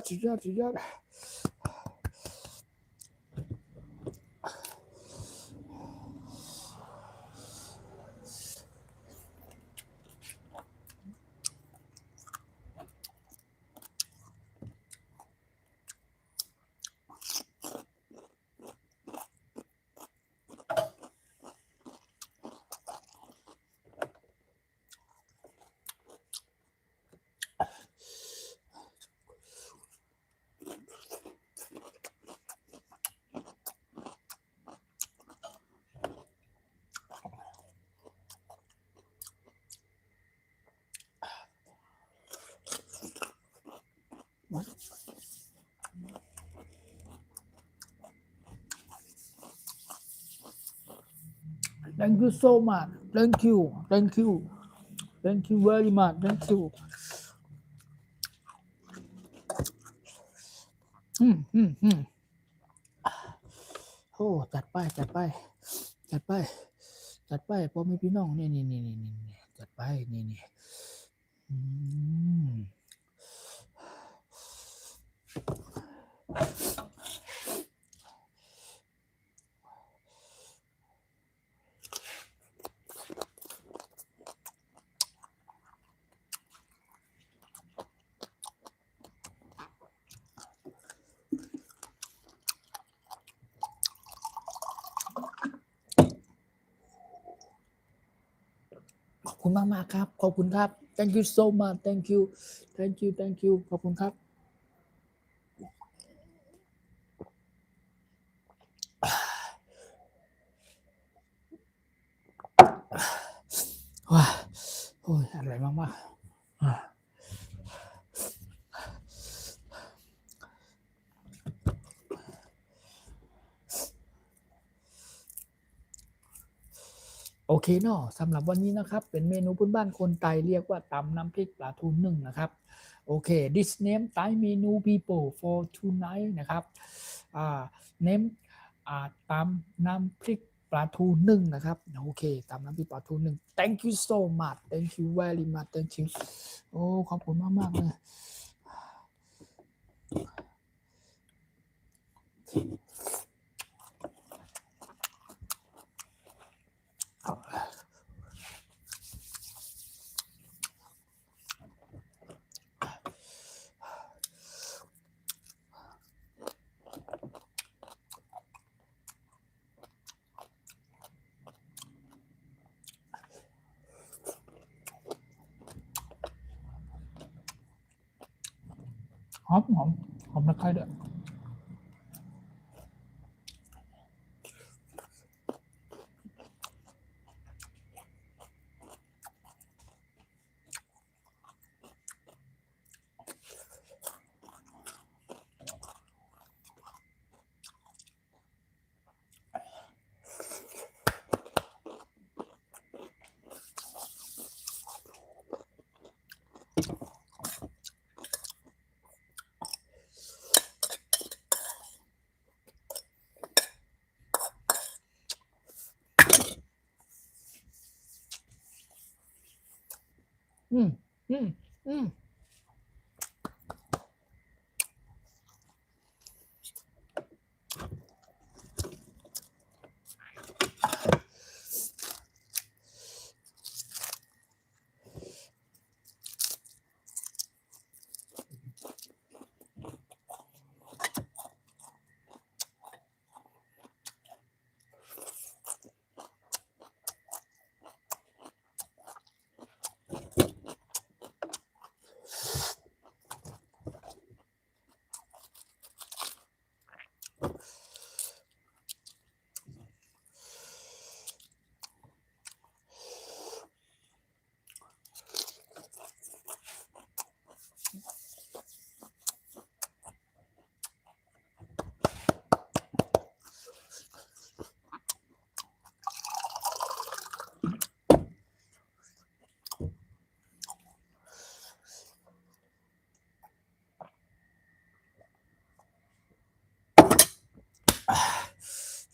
thank you so much thank you very much thank you โอ้จัดไปพ่อแม่พี่น้องนี่จัดไปนี่ขอบคุณมากๆครับขอบคุณครับ thank you so much thank you ขอบคุณครับว้าโอ้ยอร่อยมากๆโอเคเนาะสำหรับวันนี้นะครับเป็นเมนูพื้นบ้านคนไทยเรียกว่าตำน้ำพริกปลาทูนึ่งนะครับโอเค this name Thai menu people for tonight นะครับname ตำน้ำพริกปลาทูนึ่งนะครับโอเคตำน้ำพริกปลาทูนึ่ง thank you so much thank you very much thank you โอ้ขอบคุณมากๆเลย อมตะไคร้ด้วยอืมอืมอืม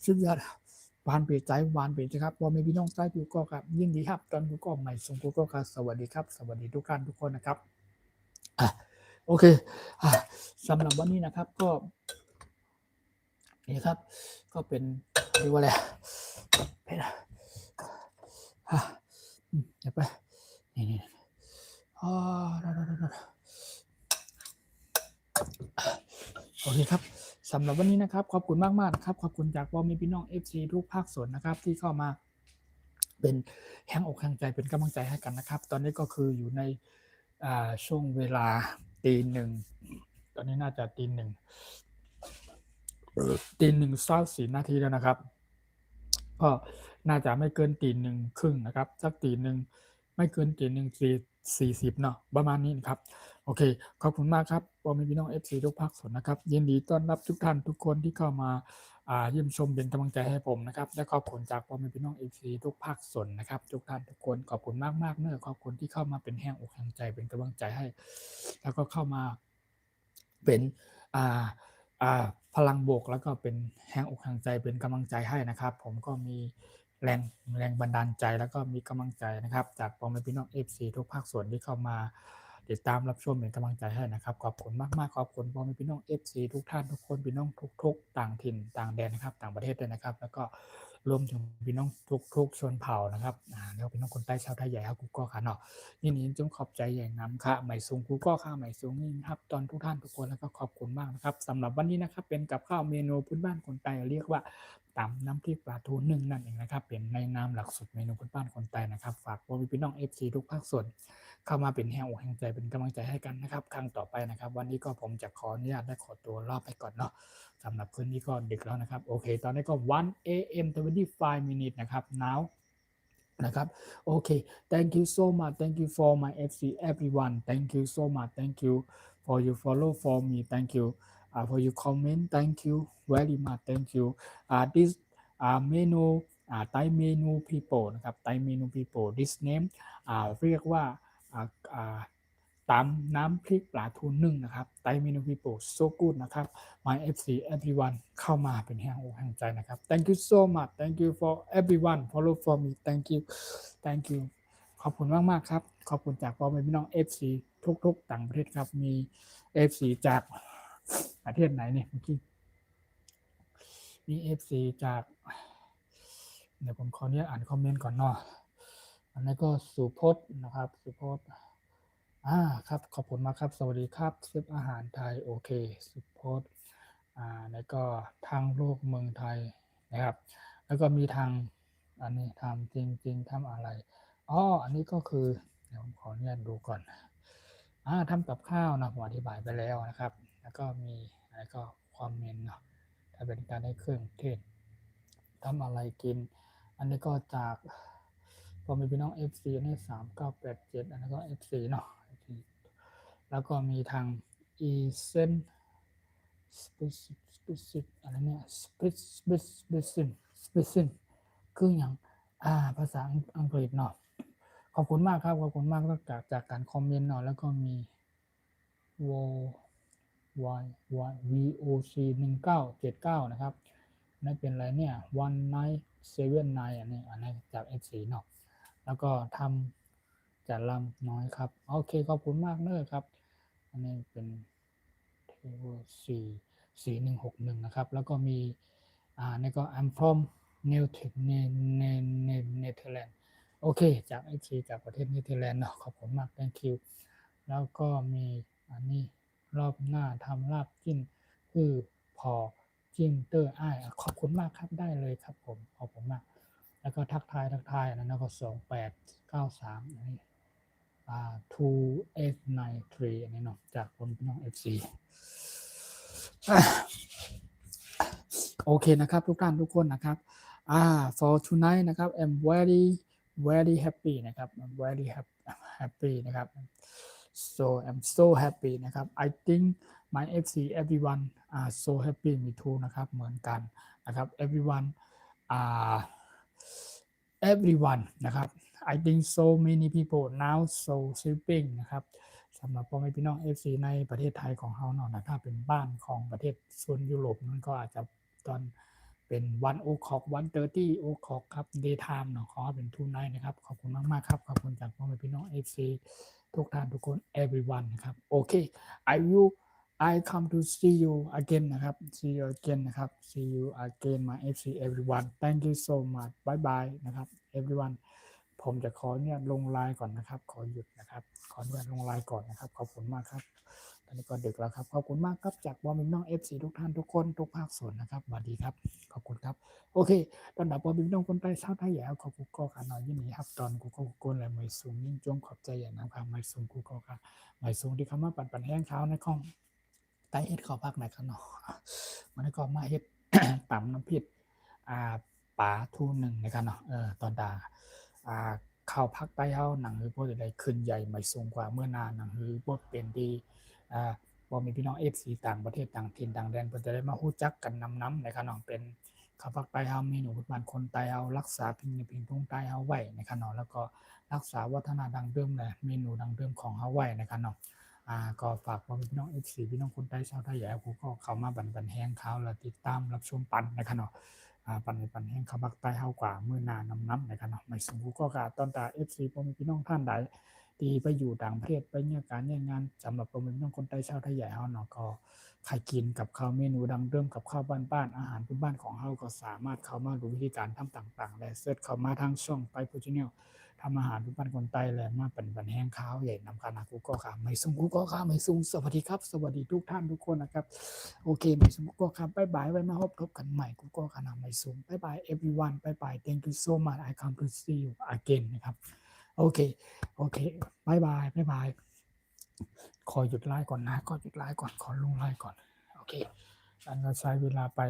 สุดยอดหวานเปรี้ยวใจหวานเปรี้ยวครับพอมีพี่น้องใต้กูก็ครับยิ่งดีครับตอนกูก็ใหม่ส่งกูก็ครับสวัสดีครับสวัสดีทุกท่านทุกคนนะครับโอเคสำหรับวันนี้นะครับก็นี่ครับก็เป็นเรียกว่าอะไรเป็นเดี๋ยวไปนี่อ๋อโอเคครับสำหรับวันนี้นะครับขอบคุณมากๆนะครับขอบคุณจากพ่อแม่พี่น้อง FC ทุกภาคส่วนนะครับที่เข้ามาเป็นแห่งอกแห่งใจเป็นกำลังใจให้กันนะครับตอนนี้ก็คืออยู่ในช่วงเวลา1:00ตอนนี้น่าจะ1:04นาทีแล้วนะครับก็น่าจะไม่เกิน1:30นะครับสัก1:00ไม่เกิน1:40เนาะประมาณนี้นะครับโอเคขอบคุณมากครับพ่อแม่พี่น้อง FC ทุกภาคส่วนนะครับยินดีต้อนรับทุกท่านทุกคนที่เข้ามาเยี่ยมชมเป็นกำลังใจให้ผมนะครับและขอบคุณจากพ่อแม่พี่น้อง FC ทุกภาคส่วนนะครับทุกท่านทุกคนขอบคุณมากๆเนอะขอบคุณที่เข้ามาเป็นแห่งอกแห่งใจเป็นกำลังใจให้แล้วก็เข้ามาเป็นพลังบวกแล้วก็เป็นแรงอกแรงใจเป็นกำลังใจให้นะครับผมก็มีแรงบันดาลใจแล้วก็มีกำลังใจนะครับจากพ่อแม่พี่น้อง FC ทุกภาคส่วนที่เข้ามาติดตามรับชมเป็นกำลังใจให้นะครับขอบคุณมากๆขอบคุณพ่อแม่พี่น้อง FC ทุกท่านทุกคนพี่น้องทุกต่างถิ่นต่างแดนนะครับต่างประเทศด้วยนะครับแล้วก็รวมถึงพี่น้องทุกชนเผ่านะครับแล้วพี่น้องคนใต้ชาวไทยใหญ่ครับกูก็ขาเนาะ ยินดีจงขอบใจอย่างน้ำค่ะใหม่สูงกูก็ข้าวใหม่สูงนี่ครับตอนทุกท่านทุกคนแล้วก็ขอบคุณมากนะครับสำหรับวันนี้นะครับเป็นกับข้าวเมนูพื้นบ้านคนใต้เรียกว่าตำน้ำพริกปลาทูนึ่งนั่นเองนะครับเป็นในนามหลักสูตรเมนูพื้นบ้านคนใต้นะครับฝากพี่น้อง FC ทุกภาคส่วนเข้ามาเป็นแห่งอกแห่งใจเป็นกำลังใจให้กันนะครับครั้งต่อไปนะครับวันนี้ก็ผมจะขออนุญาตได้ขอตัวลาไปก่อนเนาะสำหรับคืนนี้ก็ดึกแล้วนะครับโอเคตอนนี้ก็1 AM 25 minutesนะครับ now นะครับโอเค thank you so much thank you for my FC everyone thank you so much thank you for your follow for me thank you for your comment thank you very much thank you this menu Thai menu people นะครับ Thai menu people this name เรียกว่าตำน้ำพริกปลาทูนึ่งนะครับ Thai menu people so good นะครับ my FC everyone เข้ามาเป็นแห่งอกแห่งใจนะครับ thank you so much thank you for everyone follow for me thank you thank you ขอบคุณมากๆครับขอบคุณจากพ่อแม่พี่น้อง FC ทุกต่างประเทศครับมี FC จากประเทศไหนเนี่ยเมื่อกี้มี FC จากเดี๋ยวผมขออนุญาตอ่านคอมเมนต์ก่อนเนาะอันนี้ก็สุพจน์นะครับสุพจน์ครับขอบคุณมากครับสวัสดีครับเชฟอาหารไทยโอเคสุพจน์แล้วก็ทางโลกเมืองไทยนะครับแล้วก็มีทางอันนี้ทำจริงๆทำอะไรอันนี้ก็คือเดี๋ยวผมขออนุญาตดูก่อนทำกับข้าวนะผมอธิบายไปแล้วนะครับ แล้วก็มีอะไรก็ความเมนเนาะถ้าเป็นการได้เครื่องเทศทำอะไรกินอันนี้ก็จากพอมีพี่น้อง FC นี่3987อันนี้ก็ FC เนาะแล้วก็มีทาง e s e n specific อะไรเนี่ย specific คืออย่างภาษาอังกฤษเนาะขอบคุณมากครับขอบคุณมากจากการคอมเมนต์เนาะแล้วก็มี VOC 1979นะครับนั่นเป็นอะไรเนี่ย 1979อันนี้จาก FC เนาะแล้วก็ทำจัดลำน้อยครับโอเคขอบคุณมากเนอะครับอันนี้เป็นเทเวอร์4161นะครับแล้วก็มีนี่ก็ I'm from Netherlands โอเคจาก FC จากประเทศเนเธอร์แลนด์เนาะขอบคุณมาก thank you แล้วก็มีอันนี้รอบหน้าทำลาบจิ้นคือพอจิ้นเตอร์ขอบคุณมากครับได้เลยครับผมขอบคุณมากแล้วก็ทักทายอันนั้นก็2893อันนี้2893อันนี้เนาะจากคนพี่น้อง FC โอเคนะครับทุกท่านทุกคนนะครับfor tonight นะครับ I'm very happy นะครับ I'm very happy นะครับso I'm so happy นะครับ I think my FC everyone are so happy me too นะครับเหมือนกันนะครับ everyone นะครับ I think so many people now so sleeping นะครับสำหรับพ่อแม่พี่น้อง FC ในประเทศไทยของเราเนาะนะถ้าเป็นบ้านของประเทศโซนยุโรปมันก็อาจจะตอนเป็น1 o'clock 1:30 o'clock ครับ daytime เนาะขอเป็นทูไนท์นะครับขอบคุณมากๆครับขอบคุณจากพ่อแม่พี่น้อง FC ทุกท่านทุกคน everyone นะครับโอเค I come to see you again นะครับ see you again นะครับ see you again my FC everyone thank you so much bye bye นะครับ everyone ผมจะขอเนี่ยลงไลน์ก่อนนะครับขอหยุดนะครับขอเนี่ยลงไลน์ก่อนนะครับขอบคุณมากครับตอนนี้ก็ดึกแล้วครับขอบคุณมากครับจากบอมบิน้อง FC ทุกท่านทุกคนทุกภาคส่วนนะครับสวัสดีครับขอบคุณครับโอเคตอนดับบอมบิน้องคนใต้ชาวไทยแย่ขอบคุณก็กันหน่อยยิ่งนี้ครับตอนกูก็กวนและไม่สูงยิ่งจงขอบใจอย่างนะครับไม่สูงกูก็กันไม่สูงที่คำว่าปั่นแห้งขาวในข้องไต้เฮ็ดข้าวพักไหนกันเนาะมันก็มาเฮ็ด ตำน้ำพริกปลาทูหนึ่งนะครับเนาะตอนดาข้าวพักใต้เฮาหนังฮือบ่ได้ขึ้นใหญ่ไม่สูงกว่าเมื่อนานหนังฮือบ่เป็นดีบ่มีพี่น้อง FC ต่างประเทศต่างถิ่นต่างแดนเพิ่นจะได้มาฮู้จักกันนำนะครับเนาะเป็นข้าวพักใต้เฮาเมนูพื้นบ้านคนใต้เฮารักษาพิมพ์ทงใต้เฮาไว้นะครับเนาะแล้วก็รักษาวัฒนธรรมดั้งเดิมและเมนูดั้งเดิมของเฮาไว้นะครับเนาะก็ฝากพ่อแม่พี่น้อง FC พี่น้องคนใต้ชาวไทยแหย่กูก็เข้ามาบันแฮงข่าวและติดตามรับชมปันนะครับเนาะปันแห้งข้าวบักใต้เฮากว่ามื้อนานำนะครับเนาะไม่สูงกูก็กะตอนตา FC พ่อแม่พี่น้องท่านใดที่ไปอยู่ต่างประเทศไปเนี่ยการเนี่ยงานสำหรับพ่อแม่พี่น้องคนใต้ชาวไทยใหญ่เฮาเนาะก็ใครกินกับข้าวเมนูดังเดิมกับข้าวบ้านๆอาหารพื้นบ้านของเฮาก็สามารถเข้ามาดูวิธีการทำต่างๆและเสิร์ชเข้ามาทางช่องไปพูชแนลทำอาหารพื้นบ้านคนใต้และมาปันแห้งข้าวใหญ่นำคณะกูก็ค่ะไม่สูงกูก็ค่ะไม่สูงสวัสดีครับสวัสดีทุกท่านทุกคนนะครับโอเคไม่สูงกูก็ค่ะบ๊ายบายไว้มาพบกันใหม่กูก็ค่ะไม่สูงบ๊ายบาย everyone บ๊ายบาย thank you so much I come to see you again นะครับโอเคบ๊ายบายขอหยุดไลฟ์ก่อนนะขอหยุดไลฟ์ก่อนขอลงไลฟ์ก่อนโอเคอันก็ใช้เวลาไป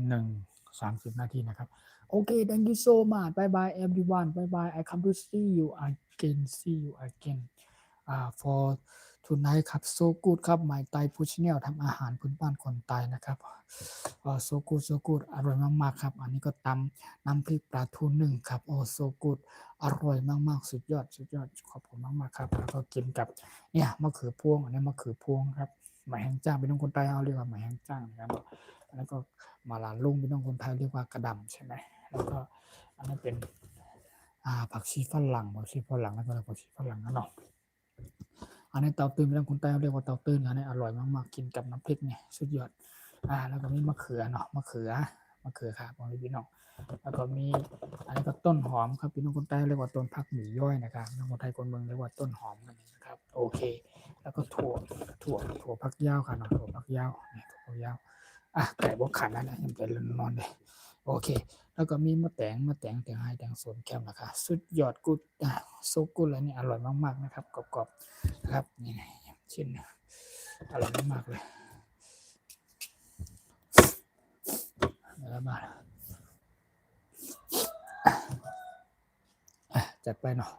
1:30 นาทีนะครับโอเค thank you so much bye bye everyone bye bye I come to see you again for tonight ครับ so good ครับ My Thai Food Channel ทำอาหารพื้นบ้านคนใต้นะครับso good อร่อยมากๆครับอันนี้ก็ตำน้ำพริกปลาทูนึ่งครับso good อร่อยมากๆสุดยอดขอบคุณมากๆครับแล้วก็กินกับเนี่ยมะเขือพวงอันนี้มะเขือพวงครับหมายแห้งจ้างเป็นคนใต้เขาเรียกว่าหมายแห้งจ้างนะครับแล้วก็มาลาลุงเป็นคนไทยเรียกว่ากระดำใช่ไหมแล้วก็อันนี้เป็นผักชีฝรั่งแล้วก็ผักชีฝรั่งนะเนาะอันนี้เตาตื้นเป็นคนใต้เขาเรียกว่าเตาตื้นอันนี้อร่อยมากๆกินกับน้ำพริกเนี่ยสุดยอดแล้วก็มีมะเขือเนาะมะเขือครับพี่น้องแล้วก็มีอันนี้ก็ต้นหอมครับพี่น้องคนใต้เรียกว่าต้นผักหมี่ย่อยนะครับน้องคนไทยคนเมืองเรียกว่าต้นหอมนะครับโอเคแล้วก็ถั่วผักยาวค่ะเนาะถั่วผักยาวไก่บกขันนั่นแหละยังเป็นนอนเลยโอเคแล้วก็มีมะแตงให้แตงสวนแก้มนะคะสุดยอดกุดโซกุดแล้วนี่อร่อยมากๆนะครับกรอบๆนะครับนี่ชิ้น อร่อยมากเลยแล้วมาจัดไปเนาะ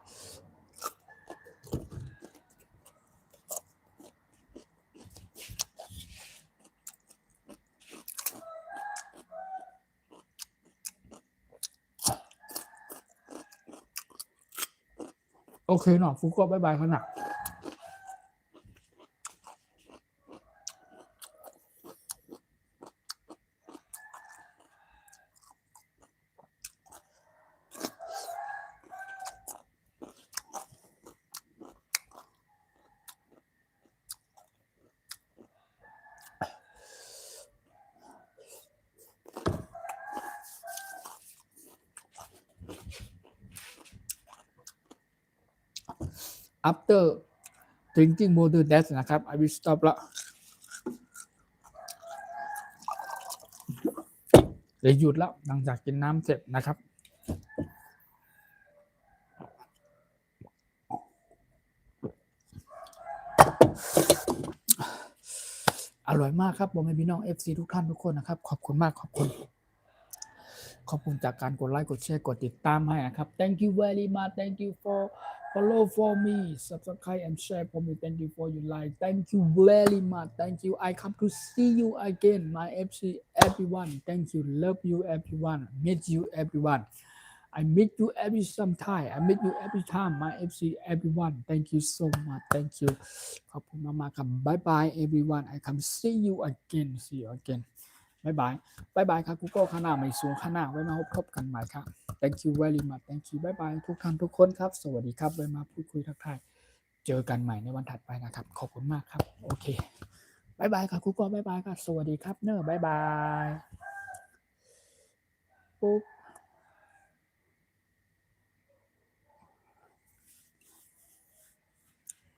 โอเคเนาะฟุกก็บายบายขนาดafter drinking more than that นะครับ I will stop ละเดี๋ยวหยุดแล้วหลังจากกินน้ำเสร็จนะครับอร่อยมากครับผมพี่น้อง FC ทุกท่านทุกคนนะครับขอบคุณมากขอบคุณจากการกดไลค์กดแชร์กดติดตามให้นะครับ Thank you very much Thank you for follow for me subscribe and share for me Thank you for your like Thank you very much Thank you I come to see you again my FC everyone Thank you love you everyone meet you everyone I meet you every sometime I meet you every time my FC everyone Thank you so much Thank you ขอบคุณมากๆครับ Bye bye everyone I come see you again see you again บ๊ายบายครับ Google ข้างหน้าไม่สูงข้างหน้าไว้มาพบกันใหม่ครับ Thank you very much Thank you บ๊ายบายทุกท่านทุกคนครับสวัสดีครับไว้มาพูดคุยทักทายเจอกันใหม่ในวันถัดไปนะครับขอบคุณมากครับโอเคบ๊ายบายครับ Google บ๊ายบายครับสวัสดีครับเนอะบ๊ายบายปุ๊บ